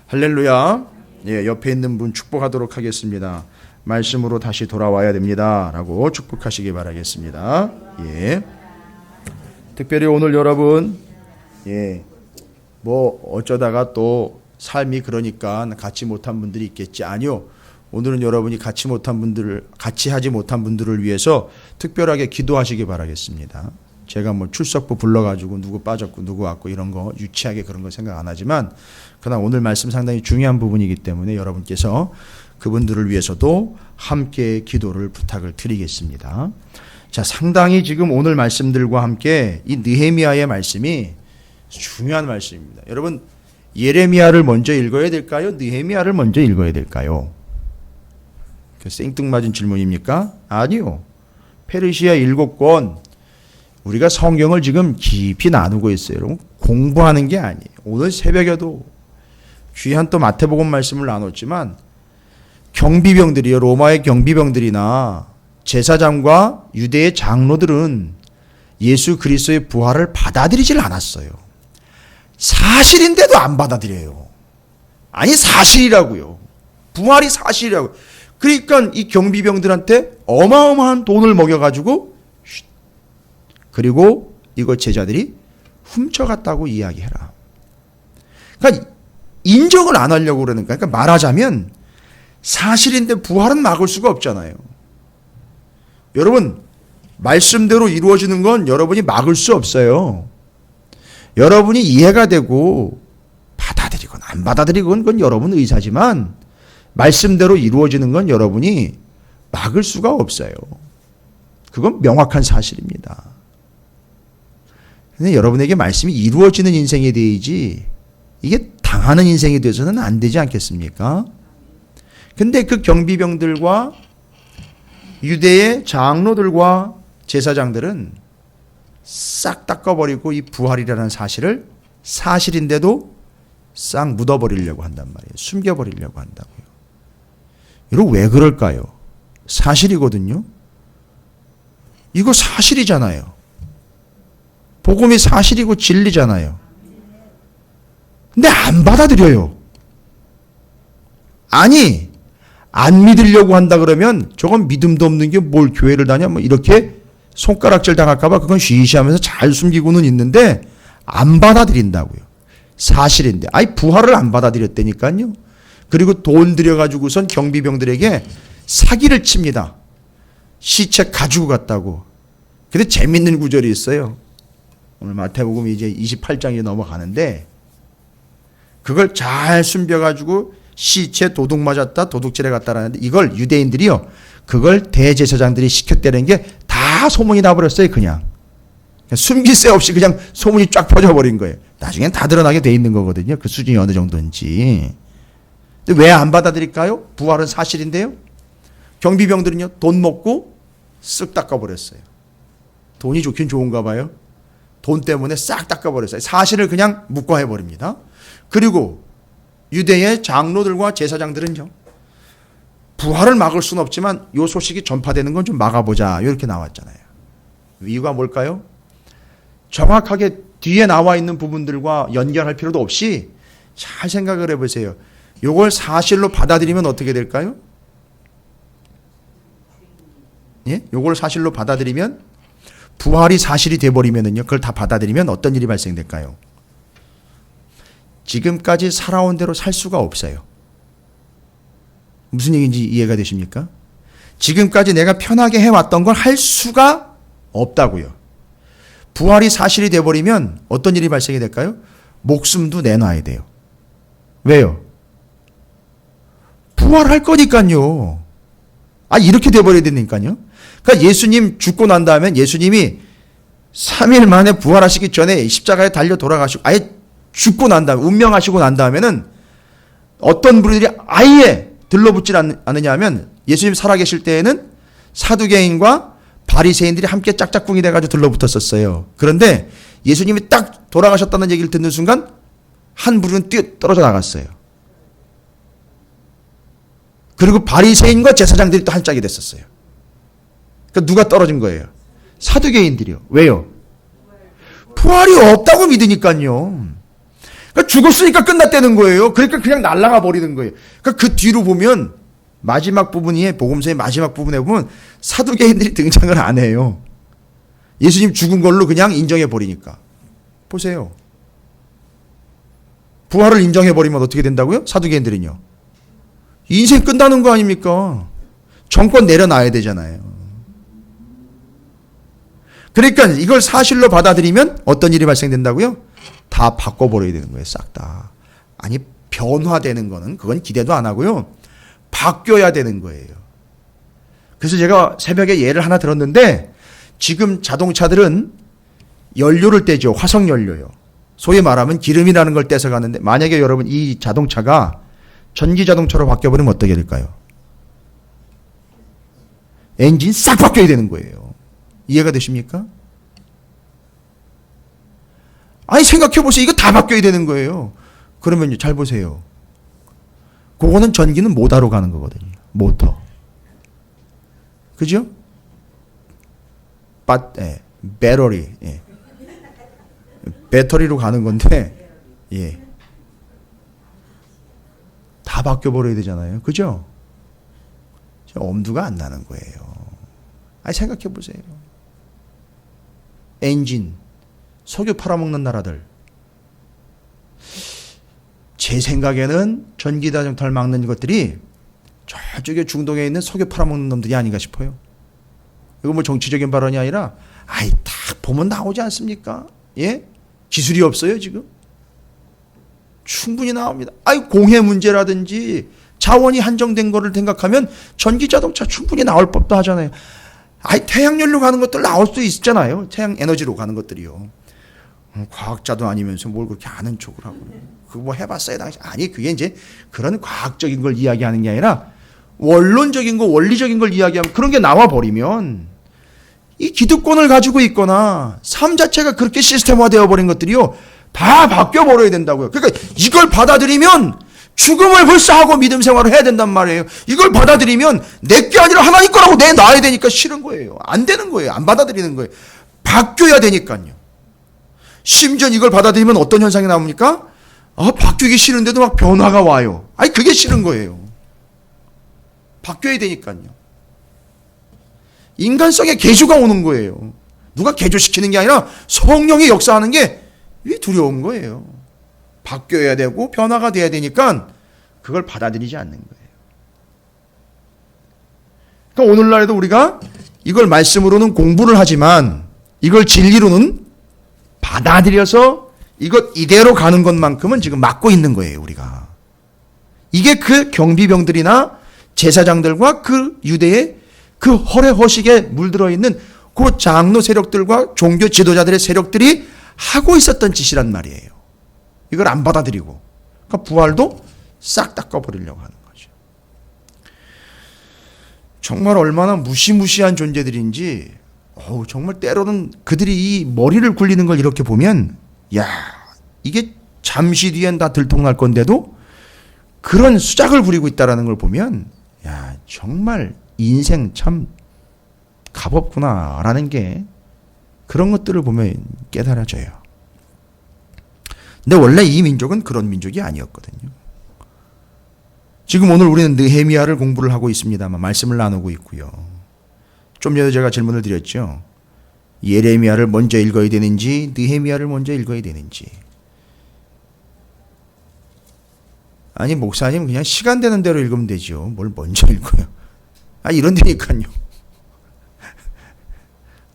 할렐루야. 예, 옆에 있는 분 축복하도록 하겠습니다. 말씀으로 다시 돌아와야 됩니다. 라고 축복하시기 바라겠습니다. 예. 특별히 오늘 여러분, 어쩌다가 또 삶이 그러니까 같이 못한 분들이 있겠지. 아니요. 오늘은 여러분이 같이 하지 못한 분들을 위해서 특별하게 기도하시기 바라겠습니다. 제가 출석부 불러가지고 누구 빠졌고 누구 왔고 이런 거 유치하게 그런 거 생각 안 하지만 그러나 오늘 말씀 상당히 중요한 부분이기 때문에 여러분께서 그분들을 위해서도 함께 기도를 부탁을 드리겠습니다. 자, 상당히 지금 오늘 말씀들과 함께 이 느헤미야의 말씀이 중요한 말씀입니다. 여러분, 예레미야를 먼저 읽어야 될까요? 느헤미야를 먼저 읽어야 될까요? 생뚱맞은 질문입니까? 아니요. 페르시아 7권 우리가 성경을 지금 깊이 나누고 있어요. 여러분, 공부하는 게 아니에요. 오늘 새벽에도 귀한 또 마태복음 말씀을 나눴지만 경비병들이요, 로마의 경비병들이나 제사장과 유대의 장로들은 예수 그리스도의 부활을 받아들이질 않았어요. 사실인데도 안 받아들여요. 아니, 사실이라고요. 부활이 사실이라고. 그러니까 이 경비병들한테 어마어마한 돈을 먹여가지고 그리고 이거 제자들이 훔쳐갔다고 이야기해라. 그러니까 인정을 안 하려고 그러는 거야. 그러니까 말하자면 사실인데 부활은 막을 수가 없잖아요. 여러분, 말씀대로 이루어지는 건 여러분이 막을 수 없어요. 여러분이 이해가 되고 받아들이건 안 받아들이건 그건 여러분 의사지만 말씀대로 이루어지는 건 여러분이 막을 수가 없어요. 그건 명확한 사실입니다. 근데 여러분에게 말씀이 이루어지는 인생이 되야지 이게 당하는 인생이 돼서는 안 되지 않겠습니까? 근데 그 경비병들과 유대의 장로들과 제사장들은 싹 닦아버리고 이 부활이라는 사실을 사실인데도 싹 묻어버리려고 한단 말이에요. 숨겨버리려고 한다고요. 여러분, 왜 그럴까요? 사실이거든요. 이거 사실이잖아요. 복음이 사실이고 진리잖아요. 근데 안 받아들여요. 아니, 안 믿으려고 한다 그러면 저건 믿음도 없는 게 뭘 교회를 다녀? 이렇게 손가락질 당할까봐 그건 쉬쉬하면서 잘 숨기고는 있는데 안 받아들인다고요. 사실인데. 아니, 부활을 안 받아들였다니까요. 그리고 돈 들여가지고선 경비병들에게 사기를 칩니다. 시체 가지고 갔다고. 근데 재밌는 구절이 있어요. 오늘 마태복음 이제 28장이 넘어가는데 그걸 잘 숨겨가지고 시체 도둑 맞았다, 도둑질해 갔다라는데 이걸 유대인들이요, 그걸 대제사장들이 시켰다는 게 다 소문이 나버렸어요. 그냥 숨길 새 없이 그냥 소문이 쫙 퍼져버린 거예요. 나중엔 다 드러나게 돼 있는 거거든요. 그 수준이 어느 정도인지. 근데 왜 안 받아들일까요? 부활은 사실인데요. 경비병들은요, 돈 먹고 쓱 닦아버렸어요. 돈이 좋긴 좋은가 봐요. 돈 때문에 싹 닦아버렸어요. 사실을 그냥 묵과해버립니다. 그리고 유대의 장로들과 제사장들은요, 부활을 막을 수는 없지만 이 소식이 전파되는 건 좀 막아보자, 이렇게 나왔잖아요. 이유가 뭘까요? 정확하게 뒤에 나와 있는 부분들과 연결할 필요도 없이 잘 생각을 해보세요. 이걸 사실로 받아들이면 어떻게 될까요? 예? 이걸 사실로 받아들이면, 부활이 사실이 돼버리면은요, 그걸 다 받아들이면 어떤 일이 발생될까요? 지금까지 살아온 대로 살 수가 없어요. 무슨 얘기인지 이해가 되십니까? 지금까지 내가 편하게 해왔던 걸 할 수가 없다고요. 부활이 사실이 돼버리면 어떤 일이 발생이 될까요? 목숨도 내놔야 돼요. 왜요? 부활할 거니까요. 이렇게 돼버려야 되니까요. 그러니까 예수님 죽고 난 다음에 예수님이 3일 만에 부활하시기 전에 십자가에 달려 돌아가시고 아예 죽고 난 다음에, 운명하시고 난 다음에는 어떤 분들이 아예 들러붙질 않느냐 하면, 예수님 살아계실 때에는 사두개인과 바리새인들이 함께 짝짝꿍이 돼가지고 들러붙었었어요. 그런데 예수님이 딱 돌아가셨다는 얘기를 듣는 순간 한 부류는 뛰어 떨어져 나갔어요. 그리고 바리새인과 제사장들이 또 한 짝이 됐었어요. 그러니까 누가 떨어진 거예요? 사두개인들이요. 왜요? 부활이 없다고 믿으니까요. 죽었으니까 끝났다는 거예요. 그러니까 그냥 날아가 버리는 거예요. 그러니까 그 뒤로 보면 마지막 부분이 복음서의 마지막 부분에 보면 사두개인들이 등장을 안 해요. 예수님 죽은 걸로 그냥 인정해 버리니까. 보세요. 부활을 인정해 버리면 어떻게 된다고요? 사두개인들은요. 인생 끝나는 거 아닙니까? 정권 내려놔야 되잖아요. 그러니까 이걸 사실로 받아들이면 어떤 일이 발생된다고요? 다 바꿔버려야 되는 거예요. 싹 다. 아니 변화되는 거는 그건 기대도 안 하고요. 바뀌어야 되는 거예요. 그래서 제가 새벽에 예를 하나 들었는데 지금 자동차들은 연료를 떼죠. 화석 연료요. 소위 말하면 기름이라는 걸 떼서 가는데 만약에 여러분 이 자동차가 전기 자동차로 바뀌어버리면 어떻게 될까요? 엔진 싹 바뀌어야 되는 거예요. 이해가 되십니까? 아니 생각해보세요. 이거 다 바뀌어야 되는 거예요. 그러면 잘 보세요. 그거는 전기는 모터로 가는 거거든요. 모터. 그죠? 배터리. 예. 배터리로 가는 건데, 예. 다 바뀌어버려야 되잖아요. 그죠? 엄두가 안 나는 거예요. 아니, 생각해보세요. 엔진, 석유 팔아먹는 나라들. 제 생각에는 전기자동차를 막는 것들이 저쪽에 중동에 있는 석유 팔아먹는 놈들이 아닌가 싶어요. 이거 뭐 정치적인 발언이 아니라, 아이, 딱 보면 나오지 않습니까? 예? 기술이 없어요, 지금? 충분히 나옵니다. 아이, 공해 문제라든지 자원이 한정된 거를 생각하면 전기자동차 충분히 나올 법도 하잖아요. 아이, 태양열로 가는 것들 나올 수 있잖아요. 태양 에너지로 가는 것들이요. 과학자도 아니면서 뭘 그렇게 아는 척을 하고. 그거 뭐 해봤어요, 당신. 아니, 그게 이제 그런 과학적인 걸 이야기하는 게 아니라 원론적인 거, 원리적인 걸 이야기하면 그런 게 나와버리면 이 기득권을 가지고 있거나 삶 자체가 그렇게 시스템화되어 버린 것들이요. 다 바뀌어버려야 된다고요. 그러니까 이걸 받아들이면 죽음을 불사하고 믿음 생활을 해야 된단 말이에요. 이걸 받아들이면 내 게 아니라 하나님 거라고 내놔야 되니까 싫은 거예요. 안 되는 거예요. 안 받아들이는 거예요. 바뀌어야 되니까요. 심지어 이걸 받아들이면 어떤 현상이 나옵니까? 바뀌기 싫은데도 막 변화가 와요. 아니, 그게 싫은 거예요. 바뀌어야 되니까요. 인간성의 개조가 오는 거예요. 누가 개조시키는 게 아니라 성령이 역사하는 게 두려운 거예요. 바뀌어야 되고 변화가 돼야 되니까 그걸 받아들이지 않는 거예요. 그러니까 오늘날에도 우리가 이걸 말씀으로는 공부를 하지만 이걸 진리로는 받아들여서 이것 이대로 가는 것만큼은 지금 막고 있는 거예요, 우리가. 이게 그 경비병들이나 제사장들과 그 유대의 그 허례허식에 물들어 있는 그 장로 세력들과 종교 지도자들의 세력들이 하고 있었던 짓이란 말이에요. 이걸 안 받아들이고. 그러니까 부활도 싹 닦아버리려고 하는 거죠. 정말 얼마나 무시무시한 존재들인지, 정말 때로는 그들이 이 머리를 굴리는 걸 이렇게 보면, 야, 이게 잠시 뒤엔 다 들통날 건데도 그런 수작을 부리고 있다는 걸 보면, 야, 정말 인생 참 값없구나라는 게 그런 것들을 보면 깨달아져요. 근데 원래 이 민족은 그런 민족이 아니었거든요. 지금 오늘 우리는 느헤미야를 공부를 하고 있습니다만 말씀을 나누고 있고요. 좀 전에 제가 질문을 드렸죠. 예레미야를 먼저 읽어야 되는지 느헤미야를 먼저 읽어야 되는지. 아니, 목사님 그냥 시간 되는 대로 읽으면 되죠. 뭘 먼저 읽어요. 이런다니까요.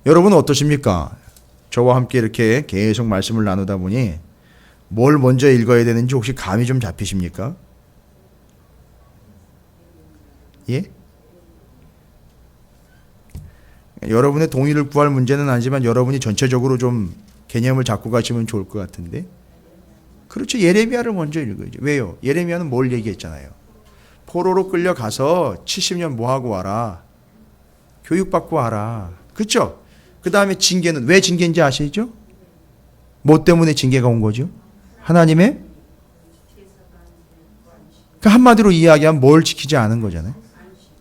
여러분은 어떠십니까? 저와 함께 이렇게 계속 말씀을 나누다 보니 뭘 먼저 읽어야 되는지 혹시 감이 좀 잡히십니까? 예? 여러분의 동의를 구할 문제는 아니지만 여러분이 전체적으로 좀 개념을 잡고 가시면 좋을 것 같은데. 그렇죠. 예레미야를 먼저 읽어야죠. 왜요? 예레미야는 뭘 얘기했잖아요. 포로로 끌려가서 70년 뭐하고 와라. 교육받고 와라. 그렇죠? 그 다음에 징계는 왜 징계인지 아시죠? 뭐 때문에 징계가 온 거죠? 하나님의 한마디로 이야기하면 뭘 지키지 않은 거잖아요.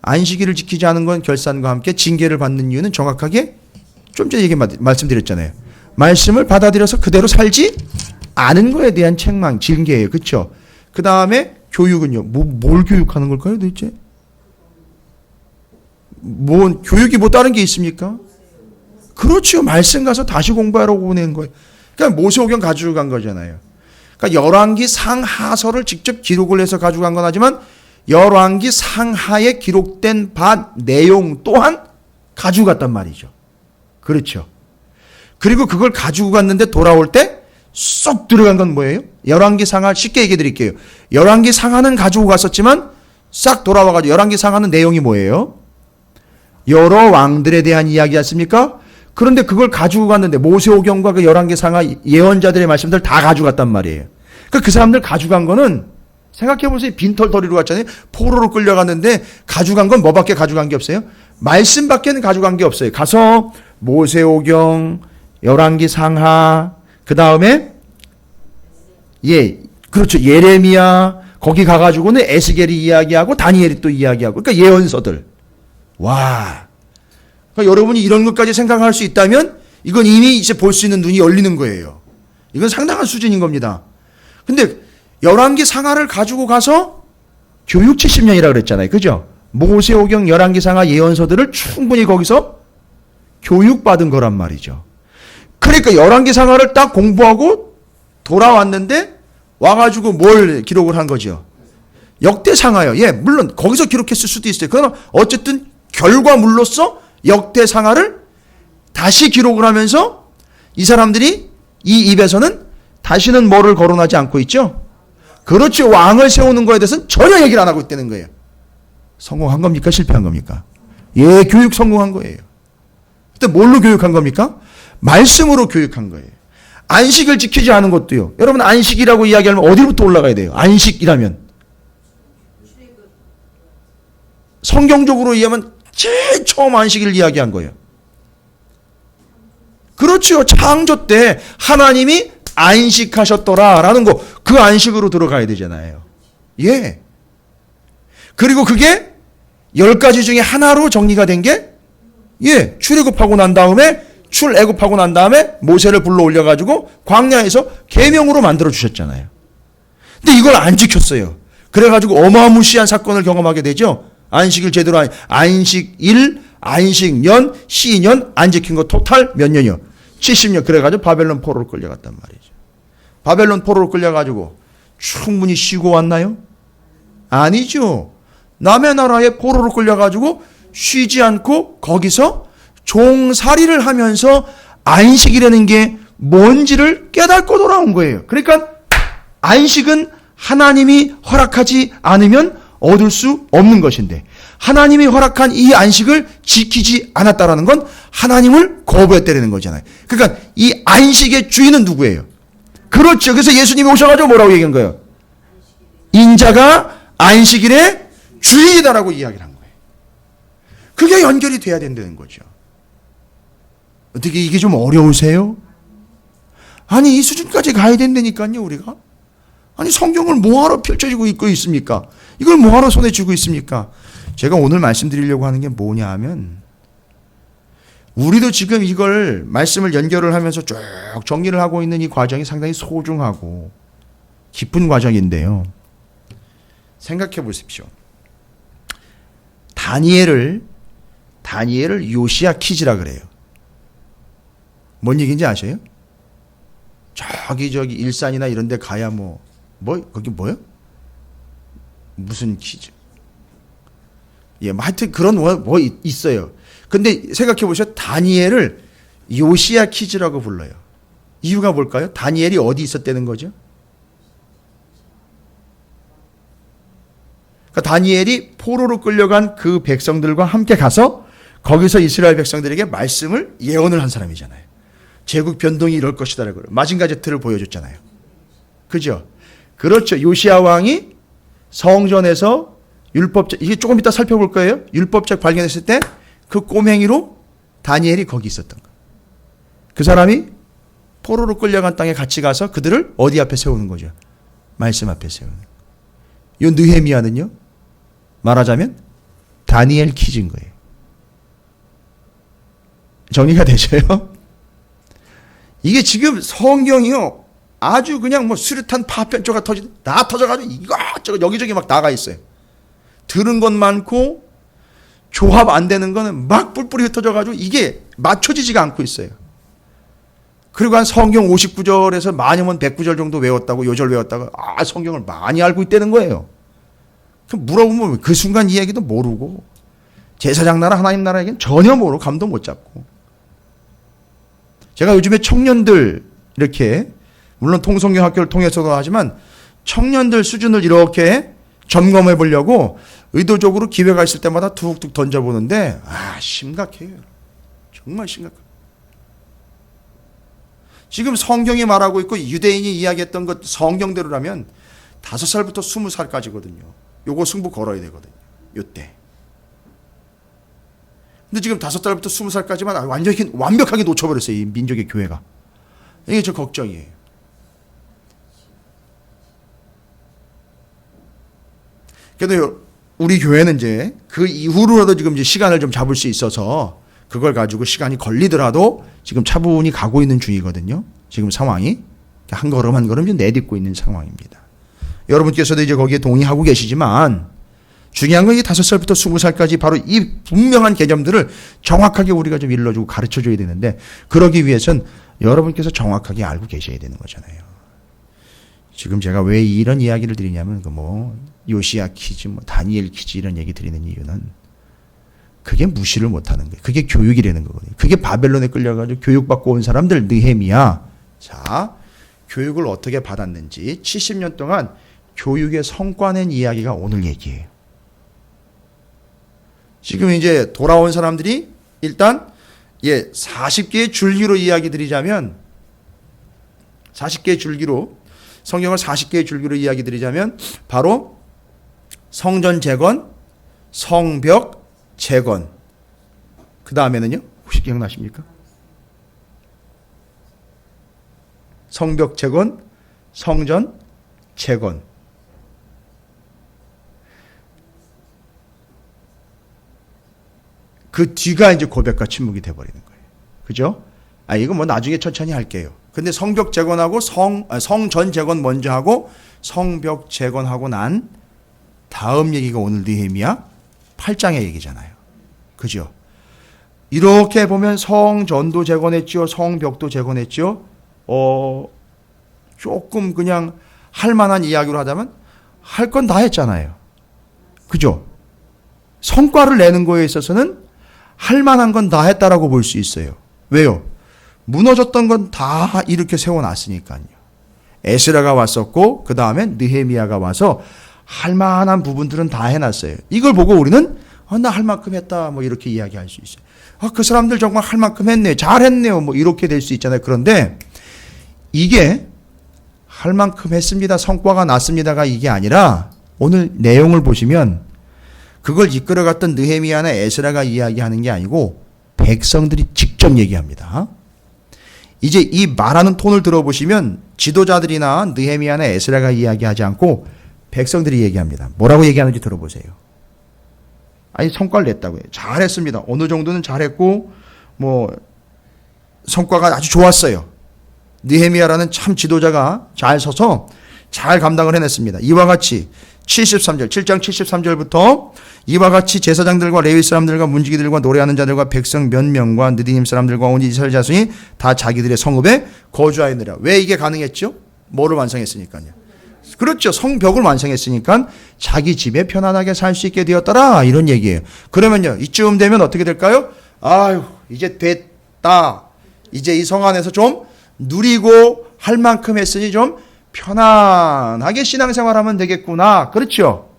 안식일을 지키지 않은 건 결산과 함께 징계를 받는 이유는 정확하게 좀 전에 말씀드렸잖아요. 말씀을 받아들여서 그대로 살지 아는 거에 대한 책망, 징계예요. 그렇죠? 그 다음에 교육은요. 뭘 교육하는 걸까요, 도대체? 교육이 뭐 다른 게 있습니까? 그렇죠. 말씀 가서 다시 공부하라고 보낸 거예요. 그러니까 모세오경 가지고 간 거잖아요. 그러니까 열왕기 상하서를 직접 기록을 해서 가져간 건 하지만 열왕기 상하에 기록된 바 내용 또한 가지고 갔단 말이죠. 그렇죠. 그리고 그걸 가지고 갔는데 돌아올 때 쏙 들어간 건 뭐예요? 열왕기 상하 쉽게 얘기해 드릴게요. 열왕기 상하는 가지고 갔었지만 싹 돌아와가지고 열왕기 상하는 내용이 뭐예요? 여러 왕들에 대한 이야기였습니까? 그런데 그걸 가지고 갔는데 모세오경과 그 열왕기 상하 예언자들의 말씀들 다 가지고 갔단 말이에요. 그러니까 그 사람들 가지고 간 거는 생각해보세요. 빈털터리로 갔잖아요. 포로로 끌려갔는데 가져간 건 뭐밖에 가져간 게 없어요? 말씀밖에는 가져간 게 없어요. 가서 모세오경, 열왕기 상하, 그 다음에 그렇죠. 예레미야 거기 가가지고는 에스겔이 이야기하고 다니엘이 또 이야기하고 그러니까 예언서들. 와. 그러니까 여러분이 이런 것까지 생각할 수 있다면 이건 이미 이제 볼 수 있는 눈이 열리는 거예요. 이건 상당한 수준인 겁니다. 근데 열왕기 상하를 가지고 가서 교육 70년이라 그랬잖아요. 그죠? 모세오경 열왕기 상하 예언서들을 충분히 거기서 교육받은 거란 말이죠. 그러니까 열왕기 상하를 딱 공부하고 돌아왔는데 와가지고 뭘 기록을 한 거죠? 역대상하요. 물론 거기서 기록했을 수도 있어요. 그러나 어쨌든 결과물로서 역대상하를 다시 기록을 하면서 이 사람들이 이 입에서는 다시는 뭐를 거론하지 않고 있죠? 그렇죠. 왕을 세우는 거에 대해서는 전혀 얘기를 안 하고 있다는 거예요. 성공한 겁니까? 실패한 겁니까? 교육 성공한 거예요. 그때 뭘로 교육한 겁니까? 말씀으로 교육한 거예요. 안식을 지키지 않은 것도요. 여러분 안식이라고 이야기하면 어디부터 올라가야 돼요? 안식이라면. 성경적으로 이해하면 제일 처음 안식일을 이야기한 거예요. 그렇죠. 창조 때 하나님이 안식하셨더라라는 거, 그 안식으로 들어가야 되잖아요. 그리고 그게 10가지 중에 하나로 정리가 된 게 출애굽하고 난 다음에 출애굽하고 난 다음에 모세를 불러 올려가지고 광야에서 계명으로 만들어 주셨잖아요. 근데 이걸 안 지켰어요. 그래가지고 어마무시한 사건을 경험하게 되죠. 안식일 제대로 안식일, 안식년, 시년 안 지킨 거 토탈 몇 년이요? 70년. 그래가지고 바벨론 포로로 끌려갔단 말이죠. 바벨론 포로로 끌려가지고 충분히 쉬고 왔나요? 아니죠. 남의 나라에 포로로 끌려가지고 쉬지 않고 거기서 종살이를 하면서 안식이라는 게 뭔지를 깨닫고 돌아온 거예요. 그러니까 안식은 하나님이 허락하지 않으면 얻을 수 없는 것인데 하나님이 허락한 이 안식을 지키지 않았다라는 건 하나님을 거부했다는 거잖아요. 그러니까 이 안식의 주인은 누구예요? 그렇죠. 그래서 예수님이 오셔가지고 뭐라고 얘기한 거예요? 인자가 안식일의 주인이다라고 이야기를 한 거예요. 그게 연결이 돼야 된다는 거죠. 어떻게 이게 좀 어려우세요? 아니 이 수준까지 가야 된다니까요. 우리가. 아니 성경을 뭐하러 펼쳐지고 있고 있습니까? 이걸 뭐하러 손에 쥐고 있습니까? 제가 오늘 말씀드리려고 하는 게 뭐냐 하면 우리도 지금 이걸 말씀을 연결을 하면서 쭉 정리를 하고 있는 이 과정이 상당히 소중하고 깊은 과정인데요. 생각해 보십시오. 다니엘을 요시야 키즈라 그래요. 뭔 얘기인지 아세요? 저기 일산이나 이런 데 가야 거기 뭐요? 무슨 키즈? 하여튼 그런 뭐 있어요. 근데 생각해 보셔. 다니엘을 요시야 키즈라고 불러요. 이유가 뭘까요? 다니엘이 어디 있었다는 거죠? 그러니까 다니엘이 포로로 끌려간 그 백성들과 함께 가서 거기서 이스라엘 백성들에게 말씀을 예언을 한 사람이잖아요. 제국 변동이 이럴 것이다라고 마징가 제트를 보여줬잖아요. 그죠? 그렇죠. 요시야 왕이 성전에서 율법책, 이게 조금 이따 살펴볼 거예요. 율법책 발견했을 때 그 꼬맹이로 다니엘이 거기 있었던 거예요. 그 사람이 포로로 끌려간 땅에 같이 가서 그들을 어디 앞에 세우는 거죠? 말씀 앞에 세우는 거예요. 이 느헤미야는요, 말하자면 다니엘 키즈인 거예요. 정리가 되셔요? 이게 지금 성경이요, 아주 그냥 뭐 수류탄 파편조가 다 터져가지고 이것저것 여기저기 막 나가 있어요. 들은 것 많고 조합 안 되는 거는 막 뿔뿔이 흩어져가지고 이게 맞춰지지가 않고 있어요. 그리고 한 성경 59절에서 많으면 109절 정도 외웠다고, 요절 외웠다고, 성경을 많이 알고 있다는 거예요. 그럼 물어보면 그 순간 이야기도 모르고, 제사장 나라, 하나님 나라 얘기는 전혀 모르고, 감도 못 잡고. 제가 요즘에 청년들, 이렇게, 물론 통성경 학교를 통해서도 하지만, 청년들 수준을 이렇게 점검해 보려고 의도적으로 기회가 있을 때마다 툭툭 던져보는데, 심각해요. 정말 심각해요. 지금 성경이 말하고 있고 유대인이 이야기했던 것 성경대로라면 5살부터 20살까지거든요. 요거 승부 걸어야 되거든요. 요때. 근데 지금 5살부터 20살까지만 완벽하게 놓쳐버렸어요. 이 민족의 교회가. 이게 저 걱정이에요. 그래도 우리 교회는 이제 그 이후로라도 지금 이제 시간을 좀 잡을 수 있어서 그걸 가지고 시간이 걸리더라도 지금 차분히 가고 있는 중이거든요. 지금 상황이 한 걸음 한 걸음 좀 내딛고 있는 상황입니다. 여러분께서도 이제 거기에 동의하고 계시지만 중요한 건 이 5살부터 20살까지 바로 이 분명한 개념들을 정확하게 우리가 좀 일러주고 가르쳐줘야 되는데 그러기 위해선 여러분께서 정확하게 알고 계셔야 되는 거잖아요. 지금 제가 왜 이런 이야기를 드리냐면 요시야 퀴즈, 다니엘 퀴즈 이런 얘기 드리는 이유는 그게 무시를 못하는 거예요. 그게 교육이라는 거거든요. 그게 바벨론에 끌려가지고 교육받고 온 사람들 느헤미야. 자, 교육을 어떻게 받았는지 70년 동안 교육의 성과 낸 이야기가 오늘 얘기예요. 지금 이제 돌아온 사람들이 일단 40개의 줄기로 이야기 드리자면 40개의 줄기로 성경을 40개의 줄기로 이야기 드리자면 바로 성전 재건, 성벽 재건. 그 다음에는요? 혹시 기억나십니까? 성벽 재건, 성전 재건. 그 뒤가 이제 고백과 침묵이 돼버리는 거예요. 그죠? 이거 나중에 천천히 할게요. 근데 성벽 재건하고 성전 재건 먼저 하고 성벽 재건하고 난 다음 얘기가 오늘 느헤미야 8장의 얘기잖아요. 그죠? 이렇게 보면 성전도 재건했죠. 성벽도 재건했죠. 조금 그냥 할 만한 이야기로 하자면 할 건 다 했잖아요. 그죠? 성과를 내는 거에 있어서는 할 만한 건 다 했다라고 볼 수 있어요. 왜요? 무너졌던 건 다 이렇게 세워놨으니까요. 에스라가 왔었고 그 다음에 느헤미야가 와서 할 만한 부분들은 다 해놨어요. 이걸 보고 우리는 나 할 만큼 했다 이렇게 이야기할 수 있어요. 그 사람들 정말 할 만큼 했네, 잘했네요 이렇게 될 수 있잖아요. 그런데 이게 할 만큼 했습니다, 성과가 났습니다가 이게 아니라 오늘 내용을 보시면 그걸 이끌어갔던 느헤미야나 에스라가 이야기하는 게 아니고 백성들이 직접 얘기합니다. 이제 이 말하는 톤을 들어보시면 지도자들이나 느헤미야나 에스라가 이야기하지 않고 백성들이 얘기합니다. 뭐라고 얘기하는지 들어보세요. 성과를 냈다고요. 잘했습니다. 어느 정도는 잘했고 성과가 아주 좋았어요. 느헤미야라는 참 지도자가 잘 서서 잘 감당을 해냈습니다. 이와 같이 73절, 7장 73절부터 이와 같이 제사장들과 레위 사람들과 문지기들과 노래하는 자들과 백성 몇 명과 느디님 사람들과 온 이스라엘 자손이 다 자기들의 성읍에 거주하였느라. 왜 이게 가능했죠? 뭐를 완성했으니까요. 그렇죠. 성벽을 완성했으니까 자기 집에 편안하게 살 수 있게 되었더라. 이런 얘기예요. 그러면요, 이쯤 되면 어떻게 될까요? 이제 됐다. 이제 이 성 안에서 좀 누리고 할 만큼 했으니 좀 편안하게 신앙생활하면 되겠구나. 그렇죠?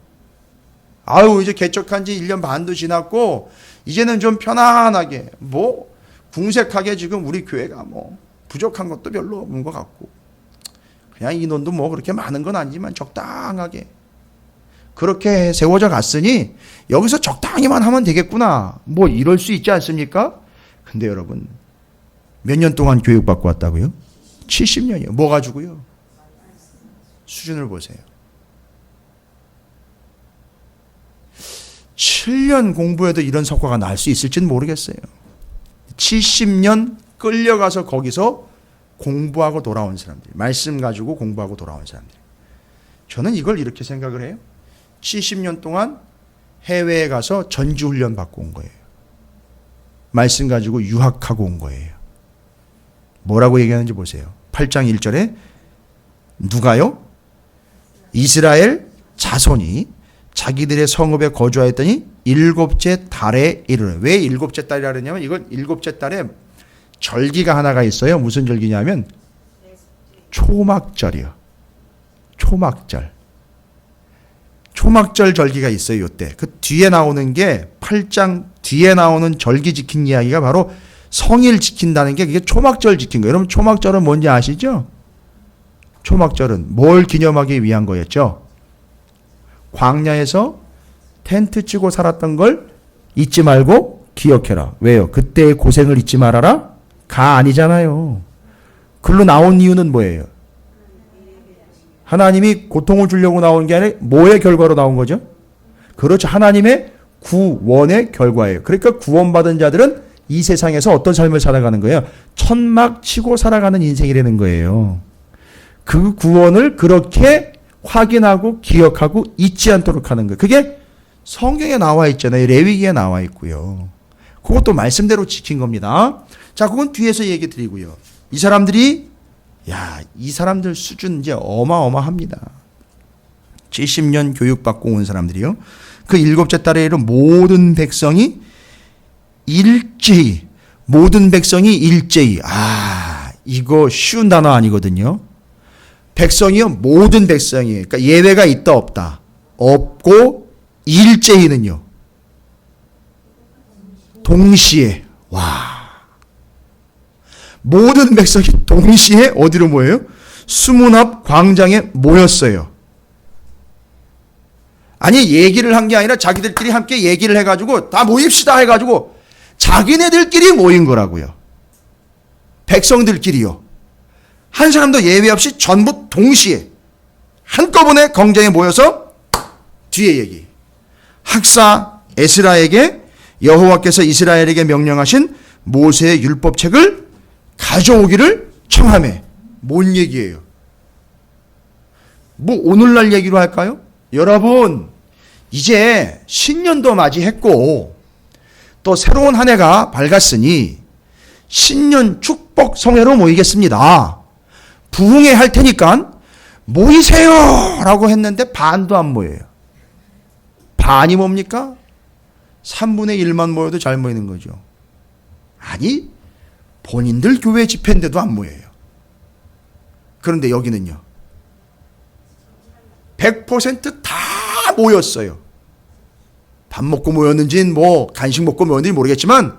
이제 개척한 지 1년 반도 지났고 이제는 좀 편안하게 궁색하게 지금 우리 교회가 부족한 것도 별로 없는 것 같고 그냥 인원도 그렇게 많은 건 아니지만 적당하게 그렇게 세워져 갔으니 여기서 적당히만 하면 되겠구나 이럴 수 있지 않습니까? 근데 여러분 몇 년 동안 교육받고 왔다고요? 70년이요. 뭐 가지고요? 수준을 보세요. 7년 공부해도 이런 성과가 날 수 있을지는 모르겠어요. 70년 끌려가서 거기서 공부하고 돌아온 사람들, 말씀 가지고 공부하고 돌아온 사람들. 저는 이걸 이렇게 생각을 해요. 70년 동안 해외에 가서 전지훈련 받고 온 거예요. 말씀 가지고 유학하고 온 거예요. 뭐라고 얘기하는지 보세요. 8장 1절에 누가요? 이스라엘 자손이 자기들의 성읍에 거주하였더니 일곱째 달에 이르러. 왜 일곱째 달이라 그러냐면 이건 일곱째 달에 절기가 하나가 있어요. 무슨 절기냐면 초막절이요. 초막절. 초막절 절기가 있어요. 이때. 그 뒤에 나오는 게 8장 뒤에 나오는 절기 지킨 이야기가 바로 성일 지킨다는 게 그게 초막절 지킨 거예요. 여러분 초막절은 뭔지 아시죠? 초막절은 뭘 기념하기 위한 거였죠? 광야에서 텐트 치고 살았던 걸 잊지 말고 기억해라. 왜요? 그때의 고생을 잊지 말아라? 가 아니잖아요. 글로 나온 이유는 뭐예요? 하나님이 고통을 주려고 나온 게 아니라 뭐의 결과로 나온 거죠? 그렇죠. 하나님의 구원의 결과예요. 그러니까 구원받은 자들은 이 세상에서 어떤 삶을 살아가는 거예요? 천막 치고 살아가는 인생이라는 거예요. 그 구원을 그렇게 확인하고 기억하고 잊지 않도록 하는 거예요. 그게 성경에 나와 있잖아요. 레위기에 나와 있고요. 그것도 말씀대로 지킨 겁니다. 자, 그건 뒤에서 얘기 드리고요. 이 사람들이 이 사람들 수준 이제 어마어마합니다. 70년 교육받고 온 사람들이요. 그 일곱째 달에 이른 모든 백성이 일제히, 모든 백성이 일제히. 이거 쉬운 단어 아니거든요. 백성이요, 모든 백성이. 그러니까 예외가 있다 없다. 없고 일제히는요. 동시에. 모든 백성이 동시에 어디로 모여요? 수문 앞 광장에 모였어요. 아니 얘기를 한 게 아니라 자기들끼리 함께 얘기를 해가지고 다 모입시다 해가지고 자기네들끼리 모인 거라고요. 백성들끼리요. 한 사람도 예외 없이 전부 동시에 한꺼번에 광장에 모여서 뒤에 얘기. 학사 에스라에게 여호와께서 이스라엘에게 명령하신 모세의 율법책을 가져오기를 청하매. 뭔 얘기예요? 뭐 오늘날 얘기로 할까요? 여러분 이제 신년도 맞이했고 또 새로운 한 해가 밝았으니 신년 축복 성회로 모이겠습니다. 부흥회 할 테니까 모이세요 라고 했는데 반도 안 모여요. 반이 뭡니까? 3분의 1만 모여도 잘 모이는 거죠. 아니 본인들 교회 집회인데도 안 모여요. 그런데 여기는요 100% 다 모였어요. 밥 먹고 모였는지는 뭐 간식 먹고 모였는지 모르겠지만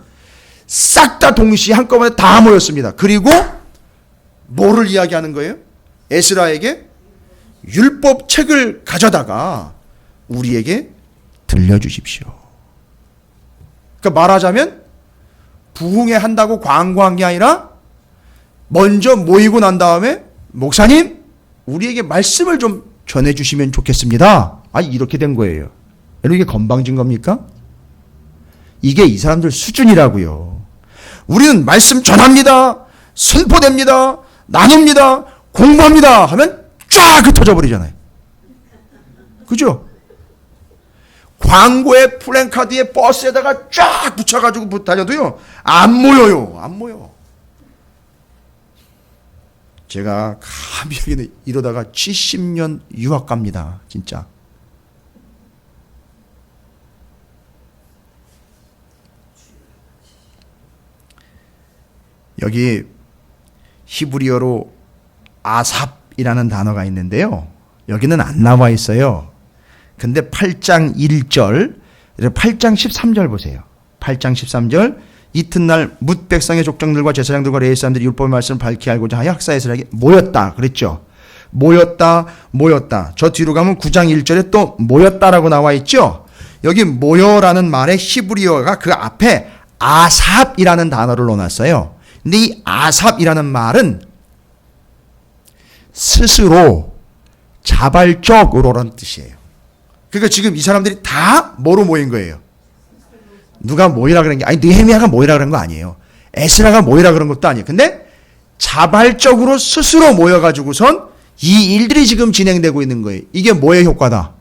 싹 다 동시에 한꺼번에 다 모였습니다. 그리고 뭐를 이야기하는 거예요? 에스라에게 율법책을 가져다가 우리에게 들려주십시오. 그러니까 말하자면 부흥회 한다고 광고한 게 아니라 먼저 모이고 난 다음에 목사님 우리에게 말씀을 좀 전해주시면 좋겠습니다. 이렇게 된 거예요. 여러분 이게 건방진 겁니까? 이게 이 사람들 수준이라고요. 우리는 말씀 전합니다. 선포됩니다. 나눕니다. 공부합니다. 하면 쫙 흩어져 버리잖아요. 그죠? 광고에 플랜카드에 버스에다가 쫙 붙여가지고 다녀도요 안 모여요. 안 모여. 제가 감히 이러다가 70년 유학 갑니다. 진짜. 여기 히브리어로 아삽이라는 단어가 있는데요. 여기는 안 나와 있어요. 근데 8장 1절, 8장 13절 보세요. 8장 13절 이튿날 뭇 백성의 족장들과 제사장들과 레위 사람들이 율법의 말씀을 밝히 알고자 하여 학사 에스라에게 모였다 그랬죠. 모였다. 저 뒤로 가면 9장 1절에 또 모였다라고 나와 있죠. 여기 모여라는 말의 히브리어가 그 앞에 아삽이라는 단어를 넣어놨어요. 근데 이 아삽이라는 말은 스스로 자발적으로라는 뜻이에요. 그러니까 지금 이 사람들이 다 뭐로 모인 거예요? 누가 모이라 그런 게 아니 느헤미야가 모이라 그런 거 아니에요. 에스라가 모이라 그런 것도 아니에요. 근데 자발적으로 스스로 모여가지고선 이 일들이 지금 진행되고 있는 거예요. 이게 뭐의 효과다?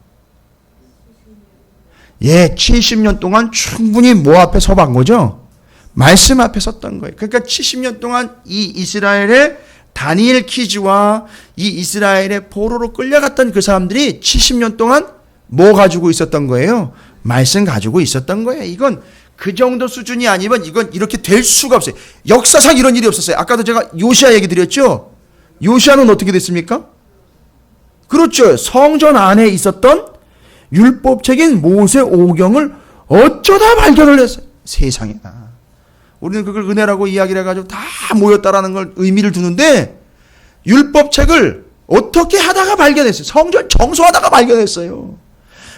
예, 70년 동안 충분히 뭐 앞에 서본 거죠? 말씀 앞에 섰던 거예요. 그러니까 70년 동안 이 이스라엘의 다니엘 키즈와 이 이스라엘의 포로로 끌려갔던 그 사람들이 70년 동안 뭐 가지고 있었던 거예요? 말씀 가지고 있었던 거예요. 이건 그 정도 수준이 아니면 이건 이렇게 될 수가 없어요. 역사상 이런 일이 없었어요. 아까도 제가 요시야 얘기 드렸죠? 요시야는 어떻게 됐습니까? 그렇죠. 성전 안에 있었던 율법책인 모세 오경을 어쩌다 발견을 했어요. 세상에나. 우리는 그걸 은혜라고 이야기를 해가지고 다 모였다라는 걸 의미를 두는데 율법책을 어떻게 하다가 발견했어요. 성전 청소하다가 발견했어요.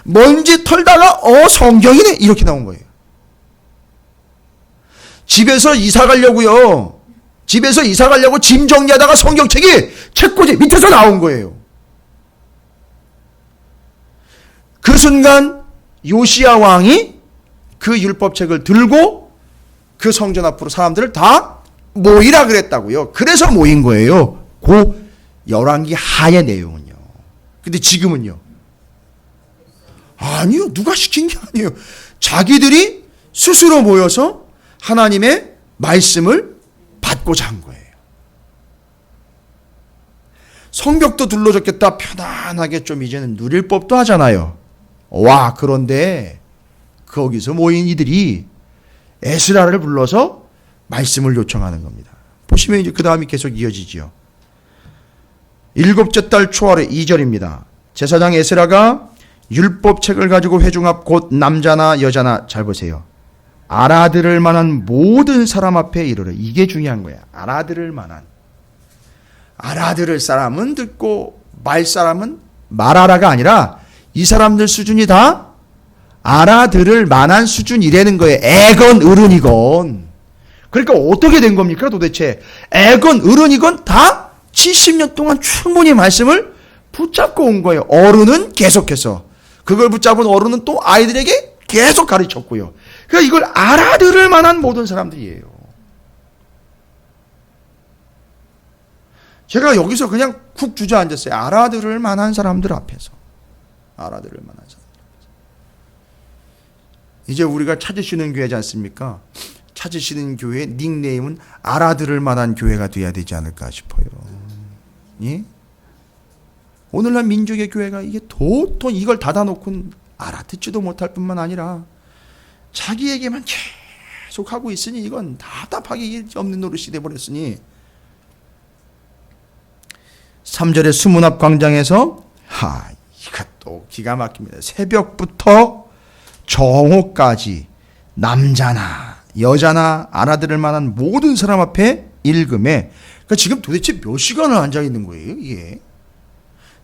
먼지 털다가 성경이네 이렇게 나온 거예요. 집에서 이사 가려고요. 집에서 이사 가려고 짐 정리하다가 성경책이 책꽂이 밑에서 나온 거예요. 그 순간 요시야 왕이 그 율법책을 들고 그 성전 앞으로 사람들을 다 모이라 그랬다고요. 그래서 모인 거예요. 그 열왕기 하의 내용은요. 근데 지금은요. 아니요. 누가 시킨 게 아니에요. 자기들이 스스로 모여서 하나님의 말씀을 받고자 한 거예요. 성벽도 둘러졌겠다. 편안하게 좀 이제는 누릴 법도 하잖아요. 와, 그런데 거기서 모인 이들이 에스라를 불러서 말씀을 요청하는 겁니다. 보시면 이제 그 다음이 계속 이어지지요. 일곱째 달 초하루 2절입니다. 제사장 에스라가 율법책을 가지고 회중 앞 곧 남자나 여자나 잘 보세요. 알아들을 만한 모든 사람 앞에 이르러. 이게 중요한 거야. 알아들을 만한. 알아들을 사람은 듣고 말 사람은 말하라가 아니라 이 사람들 수준이 다 알아들을 만한 수준이라는 거예요. 애건 어른이건. 그러니까 어떻게 된 겁니까 도대체. 애건 어른이건 다 70년 동안 충분히 말씀을 붙잡고 온 거예요. 어른은 계속해서. 그걸 붙잡은 어른은 또 아이들에게 계속 가르쳤고요. 그러니까 이걸 알아들을 만한 모든 사람들이에요. 제가 여기서 그냥 쿡 주저앉았어요. 알아들을 만한 사람들 앞에서. 알아들을 만한 사람들 앞에서. 이제 우리가 찾으시는 교회지 않습니까? 찾으시는 교회의 닉네임은 알아들을 만한 교회가 돼야 되지 않을까 싶어요. 예? 오늘날 민족의 교회가 이게 도통 이걸 닫아놓고는 알아듣지도 못할 뿐만 아니라 자기에게만 계속 하고 있으니 이건 답답하게 없는 노릇이 돼버렸으니 3절의 수문 앞 광장에서 이것도 기가 막힙니다. 새벽부터 정오까지 남자나 여자나 알아들을 만한 모든 사람 앞에 읽음에 그러니까 지금 도대체 몇 시간을 앉아 있는 거예요 이게.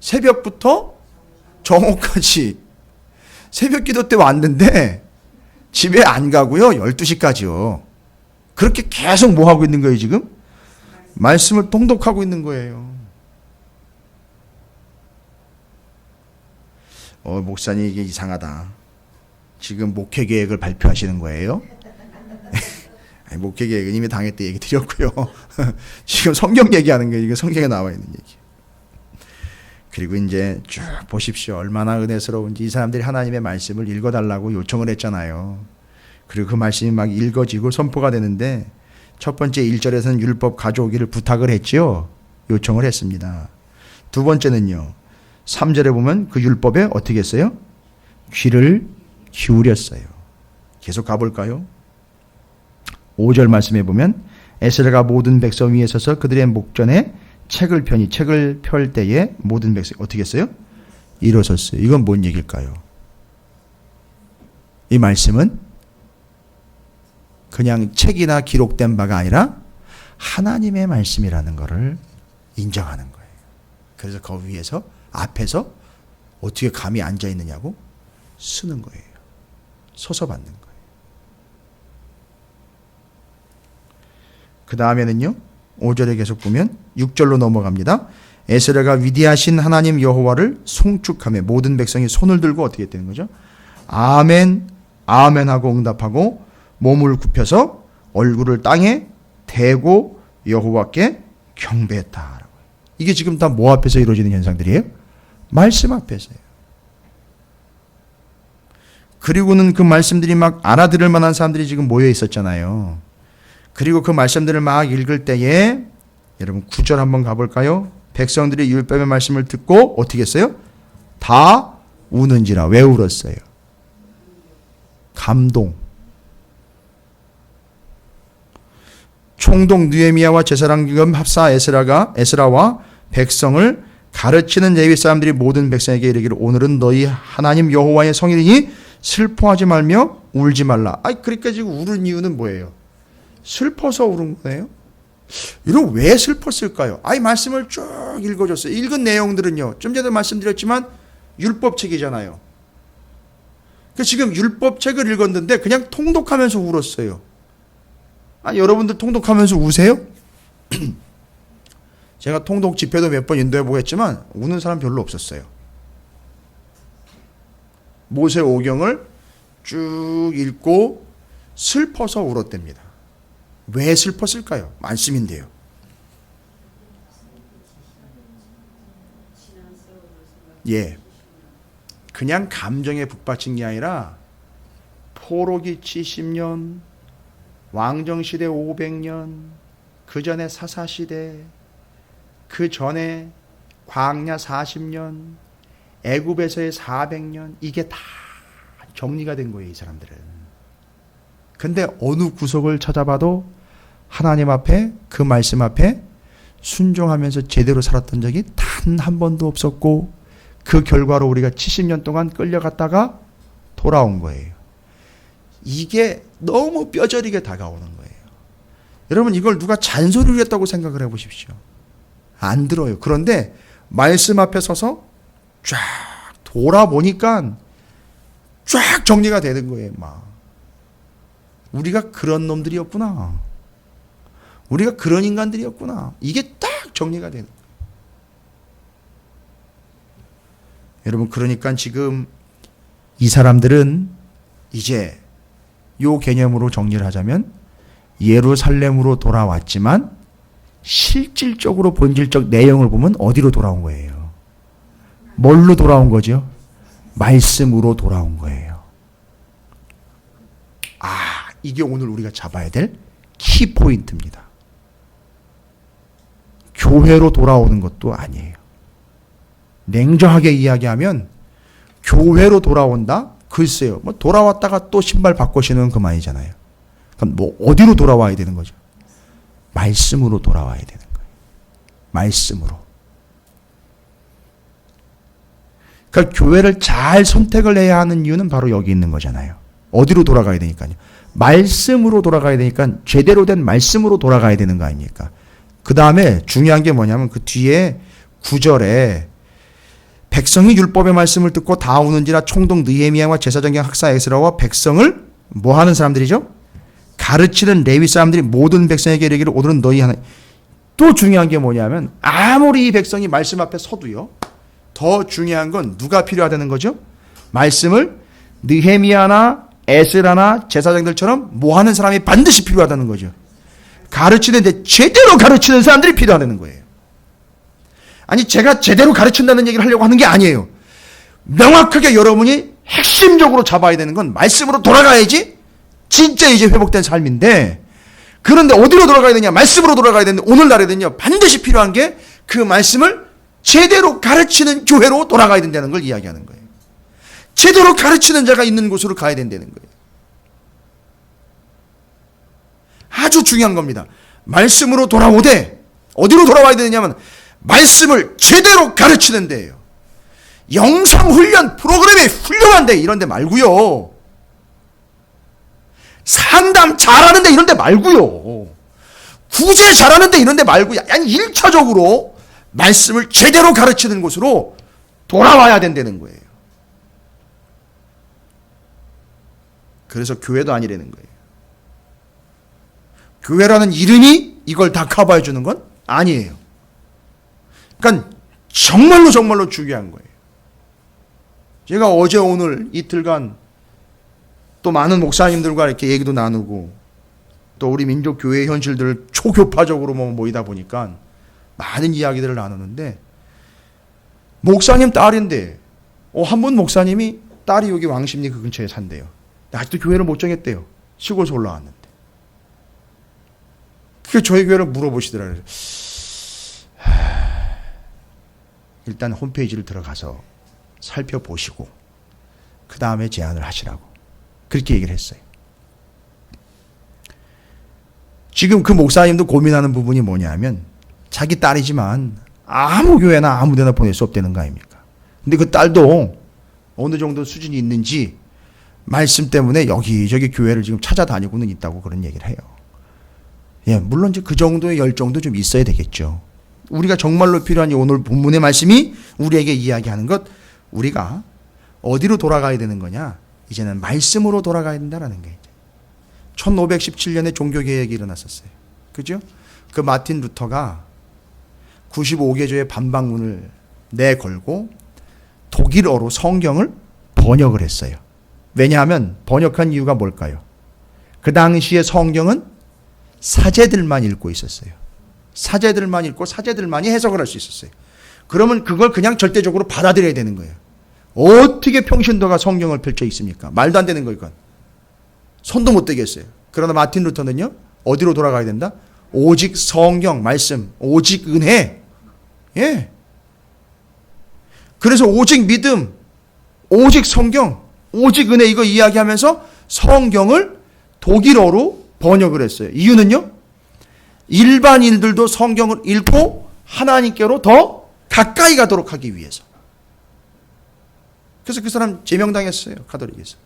새벽부터 정오까지 새벽 기도 때 왔는데 집에 안 가고요. 12시까지요. 그렇게 계속 뭐 하고 있는 거예요 지금? 말씀을 통독하고 있는 거예요. 목사님 이게 이상하다. 지금 목회 계획을 발표하시는 거예요? 아니, 목회 계획은 이미 당회 때 얘기 드렸고요. 지금 성경 얘기하는 거예요. 이게 성경에 나와 있는 얘기. 그리고 이제 쭉 보십시오. 얼마나 은혜스러운지 이 사람들이 하나님의 말씀을 읽어달라고 요청을 했잖아요. 그리고 그 말씀이 막 읽어지고 선포가 되는데 첫 번째 1절에서는 율법 가져오기를 부탁을 했지요. 요청을 했습니다. 두 번째는요. 3절에 보면 그 율법에 어떻게 했어요? 귀를 기울였어요. 계속 가볼까요? 5절 말씀에 보면 에스라가 모든 백성 위에 서서 그들의 목전에 책을 펴니 책을 펼 때에 모든 백성이 어떻게 했어요? 일어섰어요. 이건 뭔 얘기일까요? 이 말씀은 그냥 책이나 기록된 바가 아니라 하나님의 말씀이라는 것을 인정하는 거예요. 그래서 그 위에서 앞에서 어떻게 감히 앉아 있느냐고 쓰는 거예요. 서서 받는 거예요. 그 다음에는요. 5절에 계속 보면 6절로 넘어갑니다. 에스라가 위대하신 하나님 여호와를 송축하며 모든 백성이 손을 들고 어떻게 되는 거죠? 아멘, 아멘 하고 응답하고 몸을 굽혀서 얼굴을 땅에 대고 여호와께 경배했다. 이게 지금 다 뭐 앞에서 이루어지는 현상들이에요? 말씀 앞에서요. 그리고는 그 말씀들이 막 알아들을 만한 사람들이 지금 모여 있었잖아요. 그리고 그 말씀들을 막 읽을 때에 여러분 9절 한번 가볼까요? 백성들이 율법의 말씀을 듣고 어떻게 했어요? 다 우는지라. 왜 울었어요? 감동. 총독 느헤미야와 제사장금 합사 에스라와 백성을 가르치는 레위 사람들이 모든 백성에게 이르기를 오늘은 너희 하나님 여호와의 성일이니 슬퍼하지 말며 울지 말라. 그러니까 지금 우는 이유는 뭐예요? 슬퍼서 우는 거예요? 이런 왜 슬펐을까요? 말씀을 쭉 읽어줬어요. 읽은 내용들은요. 좀 전에 말씀드렸지만 율법책이잖아요. 지금 율법책을 읽었는데 그냥 통독하면서 울었어요. 여러분들 통독하면서 우세요? 제가 통독 집회도 몇 번 인도해보고 했지만 우는 사람 별로 없었어요. 모세 오경을 쭉 읽고 슬퍼서 울었답니다. 왜 슬펐을까요? 말씀인데요. 예, 그냥 감정에 북받친 게 아니라 포로기 70년, 왕정시대 500년, 그 전에 사사시대, 그 전에 광야 40년, 애굽에서의 400년, 이게 다 정리가 된 거예요, 이 사람들은. 근데 어느 구석을 찾아봐도 하나님 앞에, 그 말씀 앞에 순종하면서 제대로 살았던 적이 단 한 번도 없었고, 그 결과로 우리가 70년 동안 끌려갔다가 돌아온 거예요. 이게 너무 뼈저리게 다가오는 거예요. 여러분, 이걸 누가 잔소리를 했다고 생각을 해보십시오. 안 들어요. 그런데 말씀 앞에 서서 쫙 돌아보니까 쫙 정리가 되는 거예요. 막 우리가 그런 놈들이었구나. 우리가 그런 인간들이었구나. 이게 딱 정리가 되는 거예요. 여러분, 그러니까 지금 이 사람들은 이제 요 개념으로 정리를 하자면 예루살렘으로 돌아왔지만 실질적으로 본질적 내용을 보면 어디로 돌아온 거예요? 뭘로 돌아온 거죠? 말씀으로 돌아온 거예요. 이게 오늘 우리가 잡아야 될 키포인트입니다. 교회로 돌아오는 것도 아니에요. 냉정하게 이야기하면 교회로 돌아온다? 글쎄요. 돌아왔다가 또 신발 바꿔 신으면 그만이잖아요. 그럼 어디로 돌아와야 되는 거죠? 말씀으로 돌아와야 되는 거예요. 말씀으로. 그러니까 교회를 잘 선택을 해야 하는 이유는 바로 여기 있는 거잖아요. 어디로 돌아가야 되니까요? 말씀으로 돌아가야 되니까 제대로 된 말씀으로 돌아가야 되는 거 아닙니까? 그 다음에 중요한 게 뭐냐면 그 뒤에 9절에 백성이 율법의 말씀을 듣고 다 우는지라 총독 느헤미야와 제사장경 학사 에스라와 백성을 뭐 하는 사람들이죠? 가르치는 레위 사람들이 모든 백성에게 이르기를 오늘은 너희 하나. 또 중요한 게 뭐냐면 아무리 이 백성이 말씀 앞에 서도요, 더 중요한 건 누가 필요하다는 거죠? 말씀을 느헤미야나 에스라나 제사장들처럼 뭐 하는 사람이 반드시 필요하다는 거죠. 가르치는데 제대로 가르치는 사람들이 필요하다는 거예요. 아니, 제가 제대로 가르친다는 얘기를 하려고 하는 게 아니에요. 명확하게 여러분이 핵심적으로 잡아야 되는 건 말씀으로 돌아가야지 진짜 이제 회복된 삶인데, 그런데 어디로 돌아가야 되냐? 말씀으로 돌아가야 되는데 오늘날에는요, 반드시 필요한 게 그 말씀을 제대로 가르치는 교회로 돌아가야 된다는 걸 이야기하는 거예요. 제대로 가르치는 자가 있는 곳으로 가야 된다는 거예요. 아주 중요한 겁니다. 말씀으로 돌아오되 어디로 돌아와야 되느냐면 말씀을 제대로 가르치는 데예요. 영상훈련 프로그램이 훌륭한데 이런 데 말고요. 상담 잘하는데 이런 데 말고요. 구제 잘하는데 이런 데 말고요. 아니 1차적으로 말씀을 제대로 가르치는 곳으로 돌아와야 된다는 거예요. 그래서 교회도 아니라는 거예요. 교회라는 이름이 이걸 다 커버해 주는 건 아니에요. 그러니까 정말로 중요한 거예요. 제가 어제 오늘 이틀간 또 많은 목사님들과 이렇게 얘기도 나누고 또 우리 민족교회의 현실들을 초교파적으로 모이다 보니까 많은 이야기들을 나누는데 목사님 딸인데 한 분 목사님이 딸이 여기 왕십리 그 근처에 산대요. 아직도 교회를 못 정했대요. 시골에서 올라왔는데. 그래서 저희 교회를 물어보시더라고요. 일단 홈페이지를 들어가서 살펴보시고 그 다음에 제안을 하시라고 그렇게 얘기를 했어요. 지금 그 목사님도 고민하는 부분이 뭐냐면 자기 딸이지만 아무 교회나 아무 데나 보낼 수 없다는 거 아닙니까? 근데 그 딸도 어느 정도 수준이 있는지 말씀 때문에 여기저기 교회를 지금 찾아다니고는 있다고 그런 얘기를 해요. 예, 물론 이제 그 정도의 열정도 좀 있어야 되겠죠. 우리가 정말로 필요한 이 오늘 본문의 말씀이 우리에게 이야기하는 것, 우리가 어디로 돌아가야 되는 거냐? 이제는 말씀으로 돌아가야 된다는 거예요. 1517년에 종교개혁이 일어났었어요. 그죠? 그 마틴 루터가 95개조의 반박문을 내걸고 독일어로 성경을 번역을 했어요. 왜냐하면 번역한 이유가 뭘까요? 그 당시에 성경은 사제들만 읽고 있었어요. 사제들만 읽고 사제들만이 해석을 할 수 있었어요. 그러면 그걸 그냥 절대적으로 받아들여야 되는 거예요. 어떻게 평신도가 성경을 펼쳐 있습니까? 말도 안 되는 거 이건. 손도 못 대겠어요. 그러나 마틴 루터는요. 어디로 돌아가야 된다? 오직 성경 말씀, 오직 은혜. 예. 그래서 오직 믿음, 오직 성경, 오직 은혜 이거 이야기하면서 성경을 독일어로 번역을 했어요. 이유는요. 일반인들도 성경을 읽고 하나님께로 더 가까이 가도록 하기 위해서. 그래서 그 사람 제명당했어요. 가톨릭에서.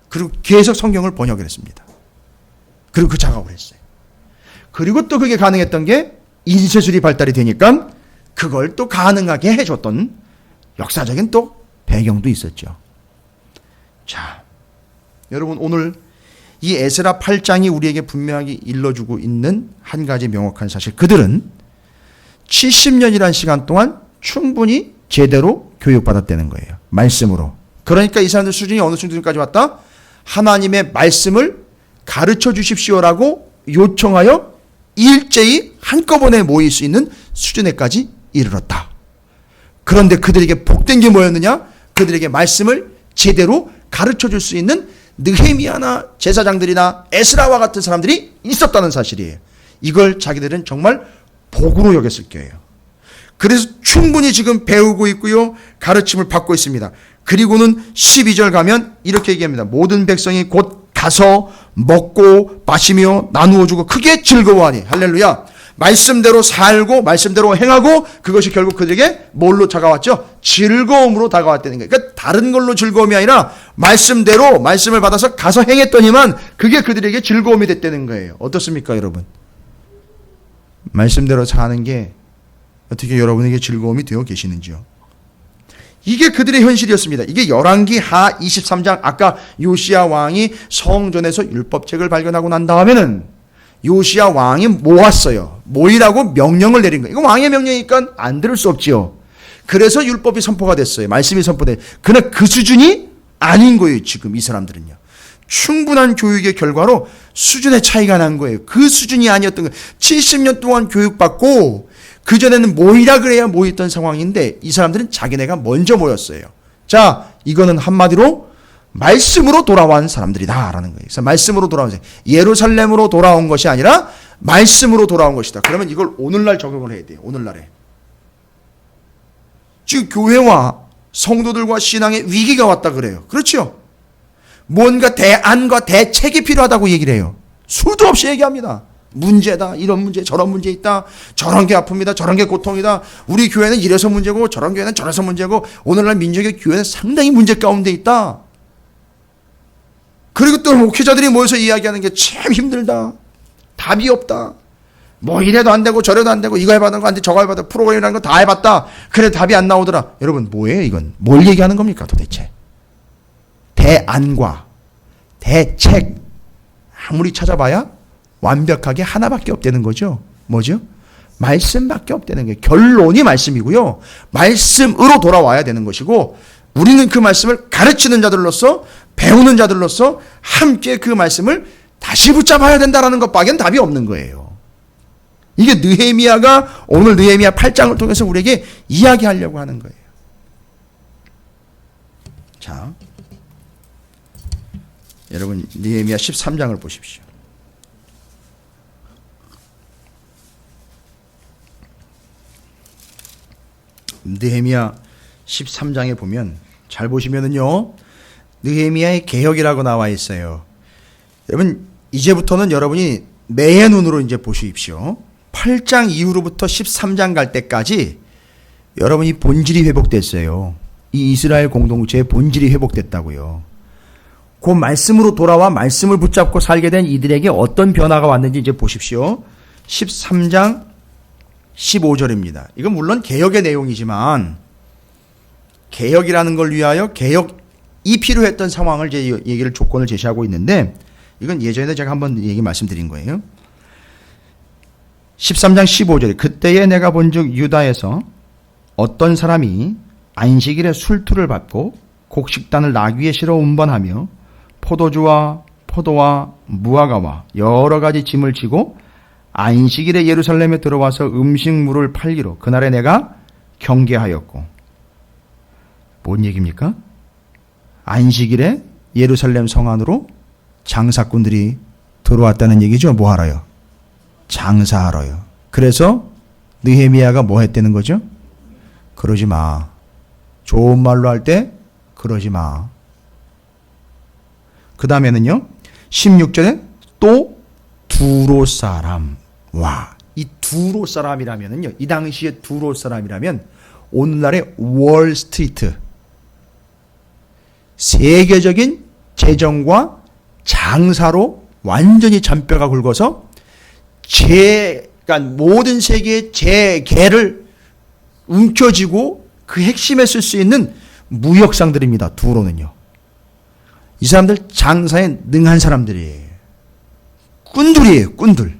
그리고 계속 성경을 번역을 했습니다. 그리고 그 작업을 했어요. 그리고 또 그게 가능했던 게 인쇄술이 발달이 되니까 그걸 또 가능하게 해줬던 역사적인 또 배경도 있었죠. 자, 여러분 오늘 이 에스라 8장이 우리에게 분명하게 일러주고 있는 한 가지 명확한 사실. 그들은 70년이라는 시간 동안 충분히 제대로 교육받았다는 거예요. 말씀으로. 그러니까 이 사람들 수준이 어느 수준까지 왔다? 하나님의 말씀을 가르쳐 주십시오라고 요청하여 일제히 한꺼번에 모일 수 있는 수준에까지 이르렀다. 그런데 그들에게 복된 게 뭐였느냐? 그들에게 말씀을 제대로 가르쳐 줄 수 있는 느헤미야나 제사장들이나 에스라와 같은 사람들이 있었다는 사실이에요. 이걸 자기들은 정말 복으로 여겼을 거예요. 그래서 충분히 지금 배우고 있고요. 가르침을 받고 있습니다. 그리고는 12절 가면 이렇게 얘기합니다. 모든 백성이 곧 가서 먹고 마시며 나누어 주고 크게 즐거워하니. 할렐루야. 말씀대로 살고 말씀대로 행하고 그것이 결국 그들에게 뭘로 다가왔죠? 즐거움으로 다가왔다는 거예요. 그러니까 다른 걸로 즐거움이 아니라 말씀대로 말씀을 받아서 가서 행했더니만 그게 그들에게 즐거움이 됐다는 거예요. 어떻습니까 여러분? 말씀대로 사는 게 어떻게 여러분에게 즐거움이 되어 계시는지요? 이게 그들의 현실이었습니다. 이게 열왕기 하 23장 아까 요시야 왕이 성전에서 율법책을 발견하고 난 다음에는 요시야 왕이 모았어요. 모이라고 명령을 내린 거예요. 이거 왕의 명령이니까 안 들을 수 없지요. 그래서 율법이 선포가 됐어요. 말씀이 선포돼. 그러나 그 수준이 아닌 거예요. 지금 이 사람들은요. 충분한 교육의 결과로 수준의 차이가 난 거예요. 그 수준이 아니었던 거예요. 70년 동안 교육받고 그전에는 모이라 그래야 모였던 상황인데 이 사람들은 자기네가 먼저 모였어요. 자, 이거는 한마디로 말씀으로 돌아온 사람들이다라는 거예요. 그래서 말씀으로 돌아온 사람. 예루살렘으로 돌아온 것이 아니라 말씀으로 돌아온 것이다. 그러면 이걸 오늘날 적용을 해야 돼요. 오늘날에. 지금 교회와 성도들과 신앙의 위기가 왔다 그래요. 그렇죠? 뭔가 대안과 대책이 필요하다고 얘기를 해요. 수도 없이 얘기합니다. 문제다. 이런 문제, 저런 문제 있다. 저런 게 아픕니다. 저런 게 고통이다. 우리 교회는 이래서 문제고 저런 교회는 저래서 문제고 오늘날 민족의 교회는 상당히 문제 가운데 있다. 그리고 또 목회자들이 모여서 이야기하는 게 참 힘들다. 답이 없다. 뭐 이래도 안 되고 저래도 안 되고 이거 해봤는 거 안 돼. 저거 해봤다. 프로그램이라는 거 다 해봤다. 그래 답이 안 나오더라. 여러분 뭐예요 이건? 뭘 얘기하는 겁니까 도대체? 대안과 대책 아무리 찾아봐야 완벽하게 하나밖에 없다는 거죠. 뭐죠? 말씀밖에 없다는 거예요. 결론이 말씀이고요. 말씀으로 돌아와야 되는 것이고 우리는 그 말씀을 가르치는 자들로서 배우는 자들로서 함께 그 말씀을 다시 붙잡아야 된다는 것밖엔 답이 없는 거예요. 이게 느헤미야가 오늘 느헤미야 8장을 통해서 우리에게 이야기하려고 하는 거예요. 자, 여러분 느헤미야 13장을 보십시오. 느헤미야 13장에 보면 잘 보시면은요, 느헤미야의 개혁이라고 나와 있어요. 여러분 이제부터는 여러분이 매의 눈으로 이제 보십시오. 8장 이후로부터 13장 갈 때까지 여러분이 본질이 회복됐어요. 이 이스라엘 공동체의 본질이 회복됐다고요. 그 말씀으로 돌아와 말씀을 붙잡고 살게 된 이들에게 어떤 변화가 왔는지 이제 보십시오. 13장 15절입니다. 이건 물론 개혁의 내용이지만 개혁이라는 걸 위하여 개혁이 필요했던 상황을 이제 얘기를 조건을 제시하고 있는데, 이건 예전에 제가 한번 얘기 말씀드린 거예요. 13장 15절에 그때에 내가 본즉 유다에서 어떤 사람이 안식일에 술투를 받고 곡식단을 나귀에 실어 운반하며 포도주와 포도와 무화과와 여러 가지 짐을 지고 안식일에 예루살렘에 들어와서 음식물을 팔기로 그날에 내가 경계하였고. 뭔 얘기입니까? 안식일에 예루살렘 성 안으로 장사꾼들이 들어왔다는 얘기죠. 뭐 하러요? 장사하러요. 그래서 느헤미야가 뭐 했다는 거죠? 그러지 마. 좋은 말로 할 때 그러지 마. 그 다음에는요, 16절에 또 두로 사람. 와, 이 두로 사람이라면은요, 이 당시에 두로 사람이라면 오늘날의 월스트리트, 세계적인 재정과 장사로 완전히 잔뼈가 굵어서 그러니까 모든 세계의 재계를 움켜쥐고 그 핵심에 쓸 수 있는 무역상들입니다. 두로는요. 이 사람들 장사에 능한 사람들이에요. 꾼들이에요. 꾼들.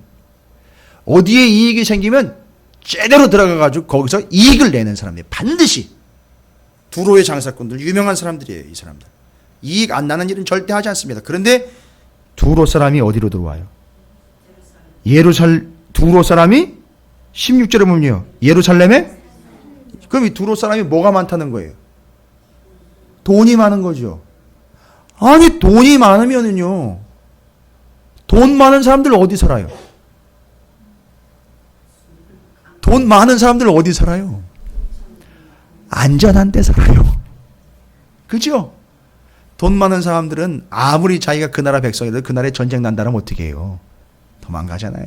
어디에 이익이 생기면 제대로 들어가가지고 거기서 이익을 내는 사람들이에요. 반드시. 두로의 장사꾼들, 유명한 사람들이에요. 이 사람들. 이익 안 나는 일은 절대 하지 않습니다. 그런데 두로 사람이 어디로 들어와요? 두로 사람이 16절에 보면요, 예루살렘에? 그럼 이 두로 사람이 뭐가 많다는 거예요? 돈이 많은 거죠. 아니, 돈이 많으면은요, 돈 많은 사람들 어디 살아요? 돈 많은 사람들 어디 살아요? 안전한 데 살아요. 그죠? 돈 많은 사람들은 아무리 자기가 그 나라 백성이라도 그 나라에 전쟁 난다면 어떻게 해요? 도망가잖아요.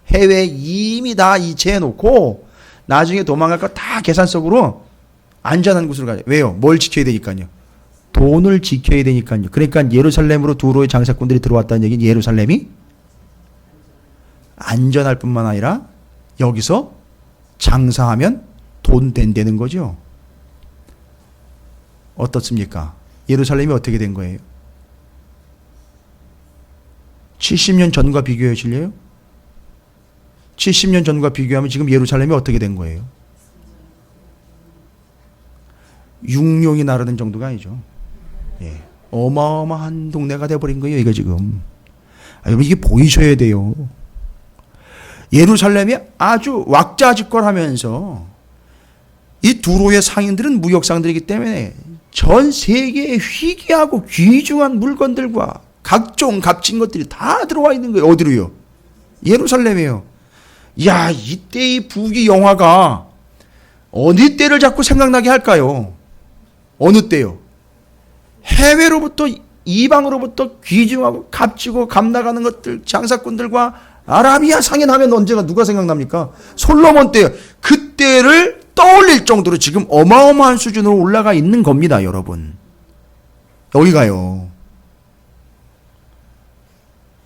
해외에 이미 다 이체해놓고 나중에 도망갈 거 다 계산 속으로 안전한 곳으로 가요. 왜요? 뭘 지켜야 되니까요. 돈을 지켜야 되니까요. 그러니까 예루살렘으로 두로의 장사꾼들이 들어왔다는 얘기는 예루살렘이 안전할 뿐만 아니라 여기서 장사하면 돈 된다는 거죠. 어떻습니까? 예루살렘이 어떻게 된 거예요? 70년 전과 비교해 주실래요? 70년 전과 비교하면 지금 예루살렘이 어떻게 된 거예요? 육룡이 나르는 정도가 아니죠. 예. 어마어마한 동네가 돼버린 거예요, 이거 지금. 여러분, 이게 보이셔야 돼요. 예루살렘이 아주 왁자지껄하면서 이 두로의 상인들은 무역상들이기 때문에 전 세계에 희귀하고 귀중한 물건들과 각종 값진 것들이 다 들어와 있는 거예요. 어디로요? 예루살렘이에요. 야, 이때의 부귀 영화가 어느 때를 자꾸 생각나게 할까요? 어느 때요? 해외로부터, 이방으로부터 귀중하고 값지고 값나가는 것들, 장사꾼들과 아라비아 상인하면 언제가 누가 생각납니까? 솔로몬 때요. 그때를 떠올릴 정도로 지금 어마어마한 수준으로 올라가 있는 겁니다, 여러분. 여기가요.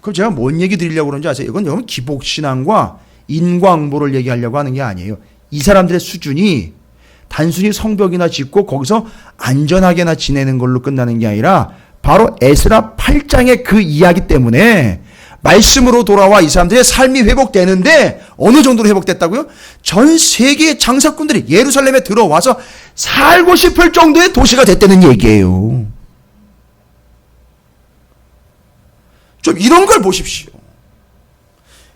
그럼 제가 뭔 얘기 드리려고 그러는지 아세요? 이건 여러분 기복신앙과 인과응보를 얘기하려고 하는 게 아니에요. 이 사람들의 수준이 단순히 성벽이나 짓고 거기서 안전하게나 지내는 걸로 끝나는 게 아니라 바로 에스라 8장의 그 이야기 때문에 말씀으로 돌아와 이 사람들의 삶이 회복되는데 어느 정도로 회복됐다고요? 전 세계의 장사꾼들이 예루살렘에 들어와서 살고 싶을 정도의 도시가 됐다는 얘기예요. 좀 이런 걸 보십시오.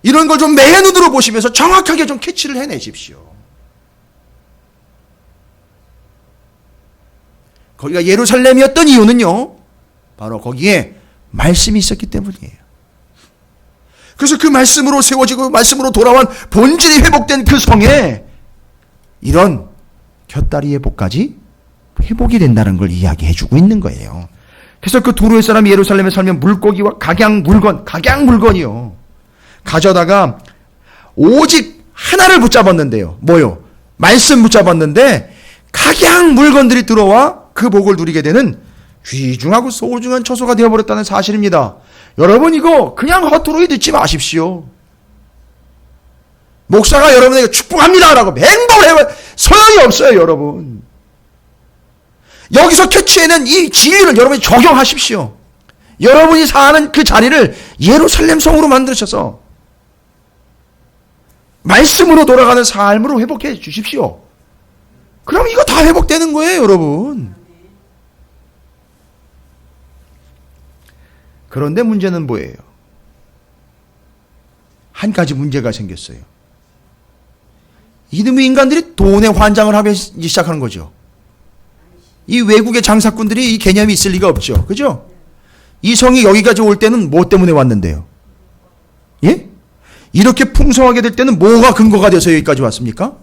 이런 걸 좀 매의 눈으로 보시면서 정확하게 좀 캐치를 해내십시오. 거기가 예루살렘이었던 이유는요, 바로 거기에 말씀이 있었기 때문이에요. 그래서 그 말씀으로 세워지고 말씀으로 돌아온 본질이 회복된 그 성에 이런 곁다리 회복까지 회복이 된다는 걸 이야기해 주고 있는 거예요. 그래서 그 두로의 사람이 예루살렘에 살면 물고기와 각양물건이요. 가져다가 오직 하나를 붙잡았는데요. 뭐요? 말씀 붙잡았는데 각양물건들이 들어와 그 복을 누리게 되는 귀중하고 소중한 처소가 되어버렸다는 사실입니다. 여러분 이거 그냥 허투루 듣지 마십시오. 목사가 여러분에게 축복합니다 라고 맹독을 해봐 소용이 없어요. 여러분 여기서 캐치해낸 이 진리를 여러분이 적용하십시오. 여러분이 사는 그 자리를 예루살렘 성으로 만드셔서 말씀으로 돌아가는 삶으로 회복해 주십시오. 그럼 이거 다 회복되는 거예요. 여러분. 그런데 문제는 뭐예요? 한 가지 문제가 생겼어요. 이놈의 인간들이 돈에 환장을 하기 시작하는 거죠. 이 외국의 장사꾼들이 이 개념이 있을 리가 없죠. 그죠? 이 성이 여기까지 올 때는 뭐 때문에 왔는데요? 예? 이렇게 풍성하게 될 때는 뭐가 근거가 돼서 여기까지 왔습니까?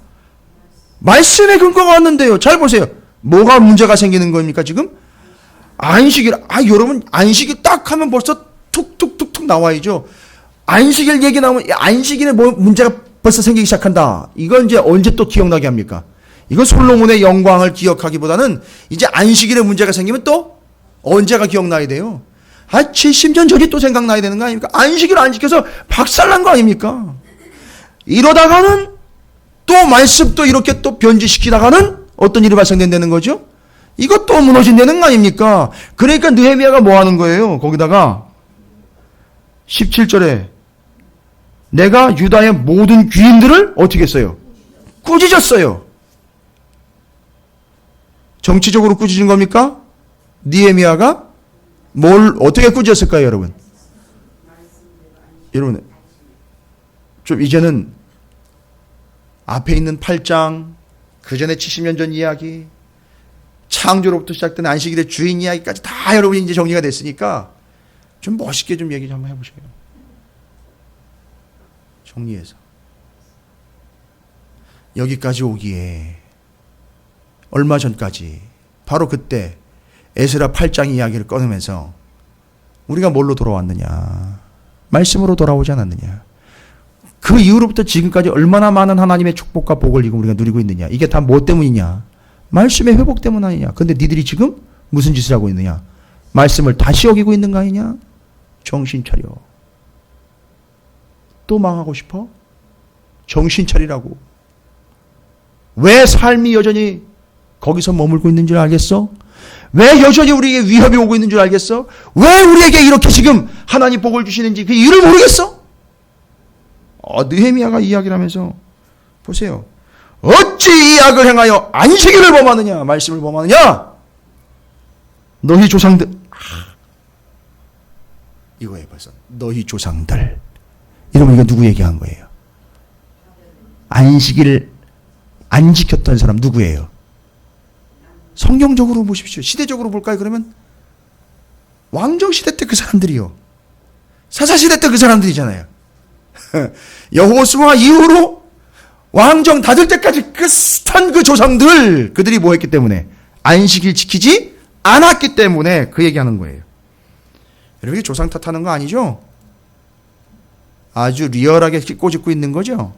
말씀의 근거가 왔는데요. 잘 보세요. 뭐가 문제가 생기는 겁니까 지금? 여러분 안식일 딱 하면 벌써 툭툭툭툭 나와야죠. 안식일 얘기 나오면 안식일에 뭐 문제가 벌써 생기기 시작한다. 이건 이제 언제 또 기억나게 합니까? 이건 솔로몬의 영광을 기억하기보다는 이제 안식일에 문제가 생기면 또 언제가 기억나야 돼요? 70년 전이 또 생각나야 되는 거 아닙니까? 안식일 안 지켜서 박살난 거 아닙니까? 이러다가는 또 말씀 또 이렇게 또 변질시키다가는 어떤 일이 발생된다는 거죠? 이것도 무너진다는 거 아닙니까? 그러니까 느헤미야가 뭐 하는 거예요? 거기다가 17절에 내가 유다의 모든 귀인들을 어떻게 했어요? 꾸짖었어요. 정치적으로 꾸짖은 겁니까? 느헤미야가 뭘 어떻게 꾸짖었을까요, 여러분? 여러분, 좀 이제는 앞에 있는 8장, 그 전에 70년 전 이야기, 창조로부터 시작된 안식일의 주인 이야기까지 다 여러분이 이제 정리가 됐으니까 좀 멋있게 좀 얘기 좀 한번 해보세요. 정리해서. 여기까지 오기에 얼마 전까지 바로 그때 에스라 8장 이야기를 꺼내면서 우리가 뭘로 돌아왔느냐? 말씀으로 돌아오지 않았느냐? 그 이후로부터 지금까지 얼마나 많은 하나님의 축복과 복을 지금 우리가 누리고 있느냐? 이게 다 뭐 때문이냐? 말씀의 회복 때문 아니냐? 근데 니들이 지금 무슨 짓을 하고 있느냐? 말씀을 다시 어기고 있는 거 아니냐? 정신 차려. 또 망하고 싶어? 정신 차리라고. 왜 삶이 여전히 거기서 머물고 있는 줄 알겠어? 왜 여전히 우리에게 위협이 오고 있는 줄 알겠어? 왜 우리에게 이렇게 지금 하나님 복을 주시는지 그 이유를 모르겠어? 느헤미야가 이야기를 하면서 보세요. 어찌 이 악을 행하여 안식일을 범하느냐? 말씀을 범하느냐? 너희 조상들 이거예요 벌써. 너희 조상들. 이러면 이거 누구 얘기한 거예요? 안식일을 안 지켰던 사람 누구예요? 성경적으로 보십시오. 시대적으로 볼까요? 그러면 왕정시대 때 그 사람들이요. 사사시대 때 그 사람들이잖아요. 여호수아 이후로 왕정 닫을 때까지 그 숱한 그 조상들, 그들이 뭐 했기 때문에? 안식일 지키지 않았기 때문에 그 얘기하는 거예요. 여러분, 이게 조상 탓하는 거 아니죠? 아주 리얼하게 꼬집고 있는 거죠.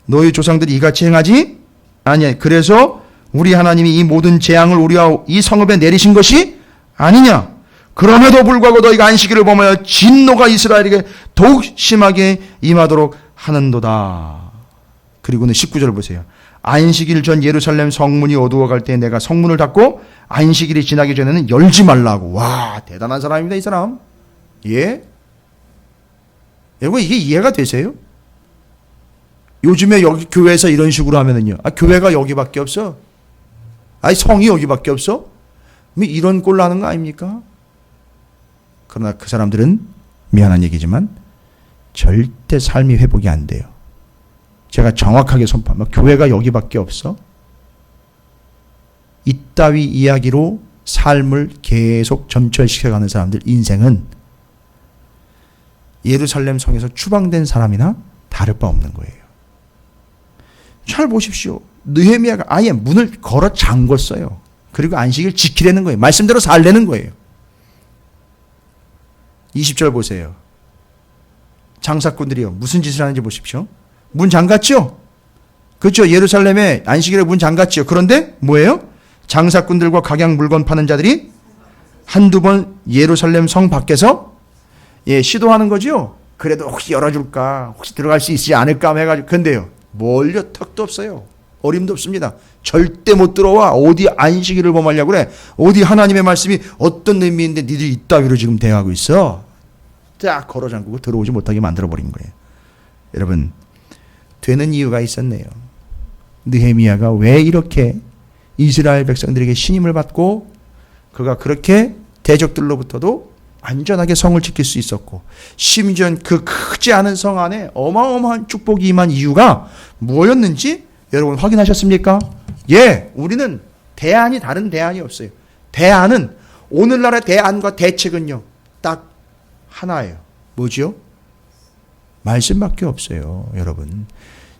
너희 조상들이 이같이 행하지 아니야. 그래서 우리 하나님이 이 모든 재앙을 우리와 이 성읍에 내리신 것이 아니냐. 그럼에도 불구하고 너희가 안식일을 범하여 진노가 이스라엘에게 더욱 심하게 임하도록 하는도다. 그리고는 19절 보세요. 안식일 전 예루살렘 성문이 어두워갈 때 내가 성문을 닫고 안식일이 지나기 전에는 열지 말라고. 와, 대단한 사람입니다, 이 사람. 예? 여러분, 이게 이해가 되세요? 요즘에 여기 교회에서 이런 식으로 하면은요. 교회가 여기밖에 없어? 성이 여기밖에 없어? 이런 꼴로 하는 거 아닙니까? 그러나 그 사람들은 미안한 얘기지만 절대 삶이 회복이 안 돼요. 제가 정확하게 선포하면 교회가 여기밖에 없어? 이따위 이야기로 삶을 계속 점철시켜가는 사람들 인생은 예루살렘 성에서 추방된 사람이나 다를 바 없는 거예요. 잘 보십시오. 느헤미야가 아예 문을 걸어 잠궜어요. 그리고 안식일 지키려는 거예요. 말씀대로 살려는 거예요. 20절 보세요. 장사꾼들이요. 무슨 짓을 하는지 보십시오. 문 잠갔죠? 그렇죠. 예루살렘에 안식일에 문 잠갔죠. 그런데 뭐예요? 장사꾼들과 각양 물건 파는 자들이 한두 번 예루살렘 성 밖에서 시도하는 거죠. 그래도 혹시 열어줄까? 혹시 들어갈 수 있지 않을까? 해가지고. 근데요. 뭘요? 턱도 없어요. 어림도 없습니다. 절대 못 들어와. 어디 안식일을 범하려고 그래. 어디 하나님의 말씀이 어떤 의미인데 니들이 이따위로 지금 대하고 있어. 딱 걸어 잠그고 들어오지 못하게 만들어버린 거예요. 여러분, 되는 이유가 있었네요. 느헤미야가 왜 이렇게 이스라엘 백성들에게 신임을 받고 그가 그렇게 대적들로부터도 안전하게 성을 지킬 수 있었고 심지어 그 크지 않은 성 안에 어마어마한 축복이 임한 이유가 뭐였는지 여러분 확인하셨습니까? 예, 우리는 대안이 다른 대안이 없어요. 대안은 오늘날의 대안과 대책은요 딱 하나예요. 뭐지요? 말씀밖에 없어요. 여러분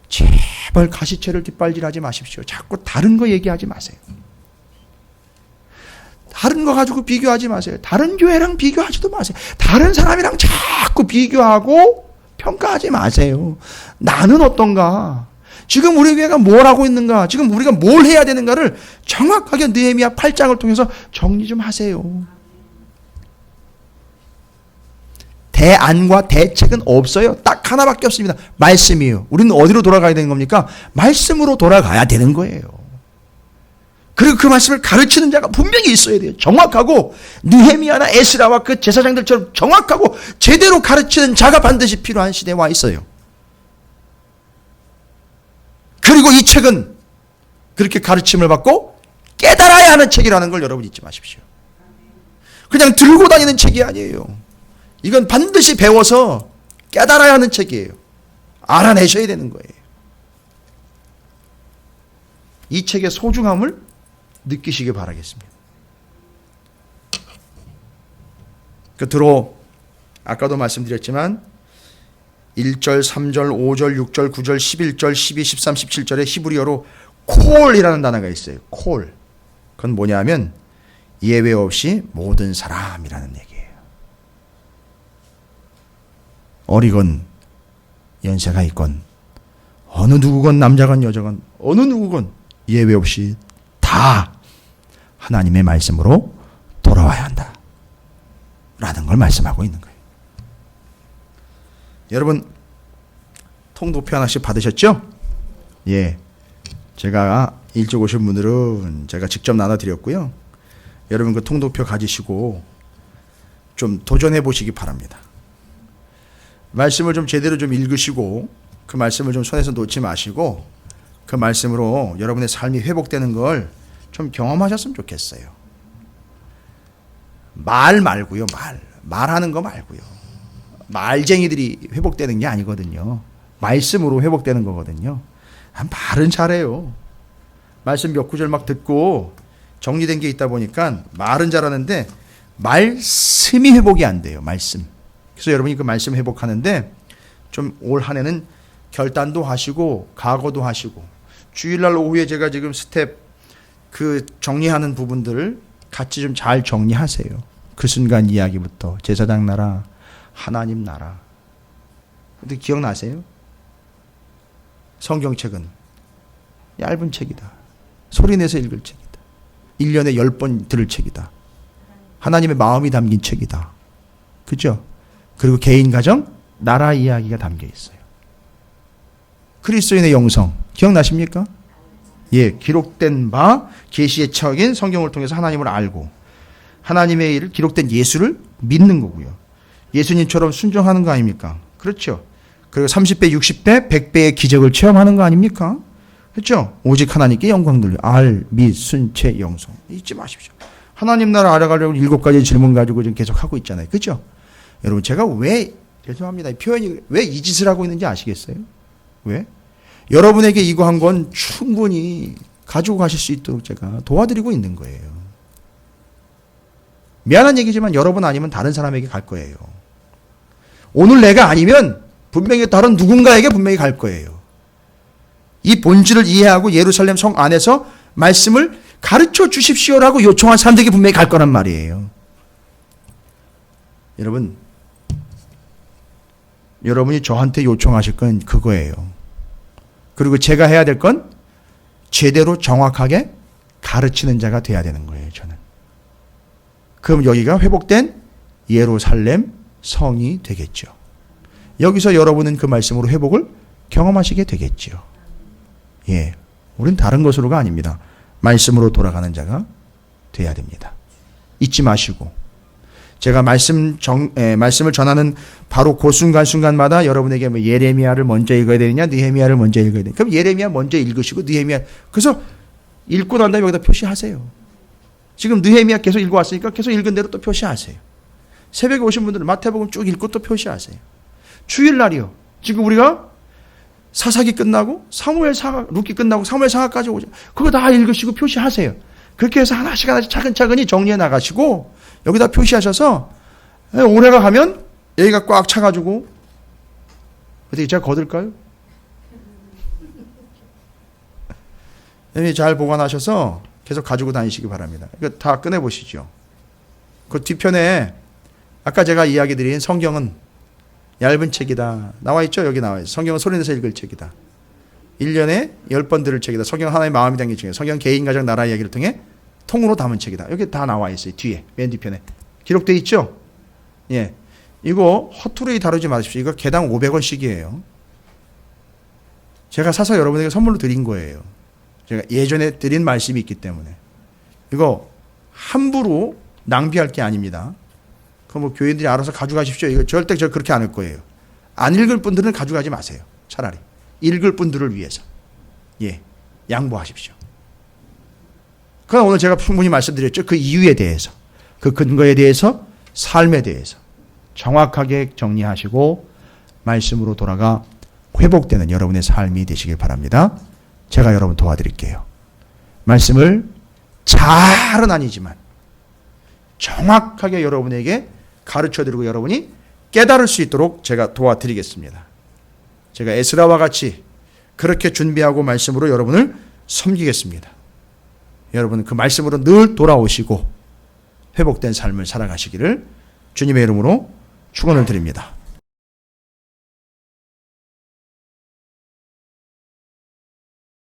제발 가시채를 뒷발질하지 마십시오. 자꾸 다른 거 얘기하지 마세요. 다른 거 가지고 비교하지 마세요. 다른 교회랑 비교하지도 마세요. 다른 사람이랑 자꾸 비교하고 평가하지 마세요. 나는 어떤가? 지금 우리 교회가 뭘 하고 있는가? 지금 우리가 뭘 해야 되는가를 정확하게 느헤미야 8장을 통해서 정리 좀 하세요. 대안과 대책은 없어요. 딱 하나밖에 없습니다. 말씀이에요. 우리는 어디로 돌아가야 되는 겁니까? 말씀으로 돌아가야 되는 거예요. 그리고 그 말씀을 가르치는 자가 분명히 있어야 돼요. 정확하고 느헤미야나 에스라와 그 제사장들처럼 정확하고 제대로 가르치는 자가 반드시 필요한 시대에 와 있어요. 그리고 이 책은 그렇게 가르침을 받고 깨달아야 하는 책이라는 걸 여러분 잊지 마십시오. 그냥 들고 다니는 책이 아니에요. 이건 반드시 배워서 깨달아야 하는 책이에요. 알아내셔야 되는 거예요. 이 책의 소중함을 느끼시기 바라겠습니다. 끝으로 아까도 말씀드렸지만 1절, 3절, 5절, 6절, 9절, 11절, 12, 13, 17절에 히브리어로 콜이라는 단어가 있어요. 콜. 그건 뭐냐면 예외 없이 모든 사람이라는 얘기예요. 어리건 연세가 있건 어느 누구건 남자건 여자건 어느 누구건 예외 없이 다 하나님의 말씀으로 돌아와야 한다 라는 걸 말씀하고 있는 거예요. 여러분 통도표 하나씩 받으셨죠? 예, 제가 일찍 오신 분들은 제가 직접 나눠드렸고요. 여러분 그 통도표 가지시고 좀 도전해 보시기 바랍니다. 말씀을 좀 제대로 좀 읽으시고 그 말씀을 좀 손에서 놓지 마시고 그 말씀으로 여러분의 삶이 회복되는 걸 좀 경험하셨으면 좋겠어요. 말 말고요. 말하는 거 말고요. 말쟁이들이 회복되는 게 아니거든요. 말씀으로 회복되는 거거든요. 말은 잘해요. 말씀 몇 구절 막 듣고 정리된 게 있다 보니까 말은 잘하는데 말씀이 회복이 안 돼요. 말씀. 그래서 여러분이 그 말씀 회복하는데 좀 올 한 해는 결단도 하시고 각오도 하시고 주일날 오후에 제가 지금 스텝 그 정리하는 부분들을 같이 좀 잘 정리하세요. 그 순간 이야기부터 제사장 나라, 하나님 나라. 근데 기억나세요? 성경책은 얇은 책이다. 소리내서 읽을 책이다. 1년에 10번 들을 책이다. 하나님의 마음이 담긴 책이다. 그죠? 그리고 개인 가정, 나라 이야기가 담겨 있어요. 그리스도인의 영성 기억나십니까? 예, 기록된 바 계시의 책인 성경을 통해서 하나님을 알고 하나님의 일을 기록된 예수를 믿는 거고요. 예수님처럼 순종하는 거 아닙니까? 그렇죠. 그리고 30배, 60배, 100배의 기적을 체험하는 거 아닙니까? 그렇죠. 오직 하나님께 영광 돌려 알, 믿, 순체, 영성 잊지 마십시오. 하나님 나라 알아가려고 7가지 질문 가지고 지금 계속 하고 있잖아요. 그렇죠? 여러분 제가 왜 죄송합니다. 이 표현이 왜 이 짓을 하고 있는지 아시겠어요? 왜? 여러분에게 이거 한 건 충분히 가지고 가실 수 있도록 제가 도와드리고 있는 거예요. 미안한 얘기지만 여러분 아니면 다른 사람에게 갈 거예요. 오늘 내가 아니면 분명히 다른 누군가에게 분명히 갈 거예요. 이 본질을 이해하고 예루살렘 성 안에서 말씀을 가르쳐 주십시오라고 요청한 사람들에게 분명히 갈 거란 말이에요. 여러분이 저한테 요청하실 건 그거예요. 그리고 제가 해야 될 건 제대로 정확하게 가르치는 자가 돼야 되는 거예요, 저는. 그럼 여기가 회복된 예루살렘 성이 되겠죠. 여기서 여러분은 그 말씀으로 회복을 경험하시게 되겠죠. 예. 우린 다른 것으로가 아닙니다. 말씀으로 돌아가는 자가 돼야 됩니다. 잊지 마시고. 제가 말씀을 전하는 바로 그 순간순간마다 여러분에게 뭐 예레미야를 먼저 읽어야 되느냐, 느헤미야를 먼저 읽어야 되느냐. 그럼 예레미야 먼저 읽으시고, 느헤미야. 그래서 읽고 난 다음에 여기다 표시하세요. 지금 느헤미야 계속 읽어왔으니까 계속 읽은 대로 또 표시하세요. 새벽에 오신 분들은 마태복음 쭉 읽고 또 표시하세요. 주일날이요. 지금 우리가 사사기 끝나고 룻기 끝나고 사무엘상하까지 오죠. 그거 다 읽으시고 표시하세요. 그렇게 해서 하나씩 차근차근히 정리해 나가시고 여기다 표시하셔서 올해가 가면 여기가 꽉 차가지고 어떻게 제가 거둘까요? 잘 보관하셔서 계속 가지고 다니시기 바랍니다. 이거 다 꺼내보시죠. 그 뒤편에 아까 제가 이야기 드린 성경은 얇은 책이다. 나와 있죠? 여기 나와 있어요. 성경은 소리내서 읽을 책이다. 1년에 10번 들을 책이다. 성경 하나의 마음이 담긴 책이다. 성경 개인, 가정, 나라 이야기를 통해 통으로 담은 책이다. 여기 다 나와 있어요. 뒤에, 맨 뒤편에. 기록되어 있죠? 예. 이거 허투루 다루지 마십시오. 이거 개당 500원씩이에요. 제가 사서 여러분에게 선물로 드린 거예요. 제가 예전에 드린 말씀이 있기 때문에. 이거 함부로 낭비할 게 아닙니다. 그럼 뭐 교인들이 알아서 가져가십시오. 이거 절대 저 그렇게 안 할 거예요. 안 읽을 분들은 가져가지 마세요. 차라리. 읽을 분들을 위해서. 예. 양보하십시오. 그럼 오늘 제가 충분히 말씀드렸죠. 그 이유에 대해서. 그 근거에 대해서. 삶에 대해서. 정확하게 정리하시고 말씀으로 돌아가 회복되는 여러분의 삶이 되시길 바랍니다. 제가 여러분 도와드릴게요. 말씀을 잘은 아니지만 정확하게 여러분에게 가르쳐드리고 여러분이 깨달을 수 있도록 제가 도와드리겠습니다. 제가 에스라와 같이 그렇게 준비하고 말씀으로 여러분을 섬기겠습니다. 여러분 그 말씀으로 늘 돌아오시고 회복된 삶을 살아가시기를 주님의 이름으로 축원을 드립니다.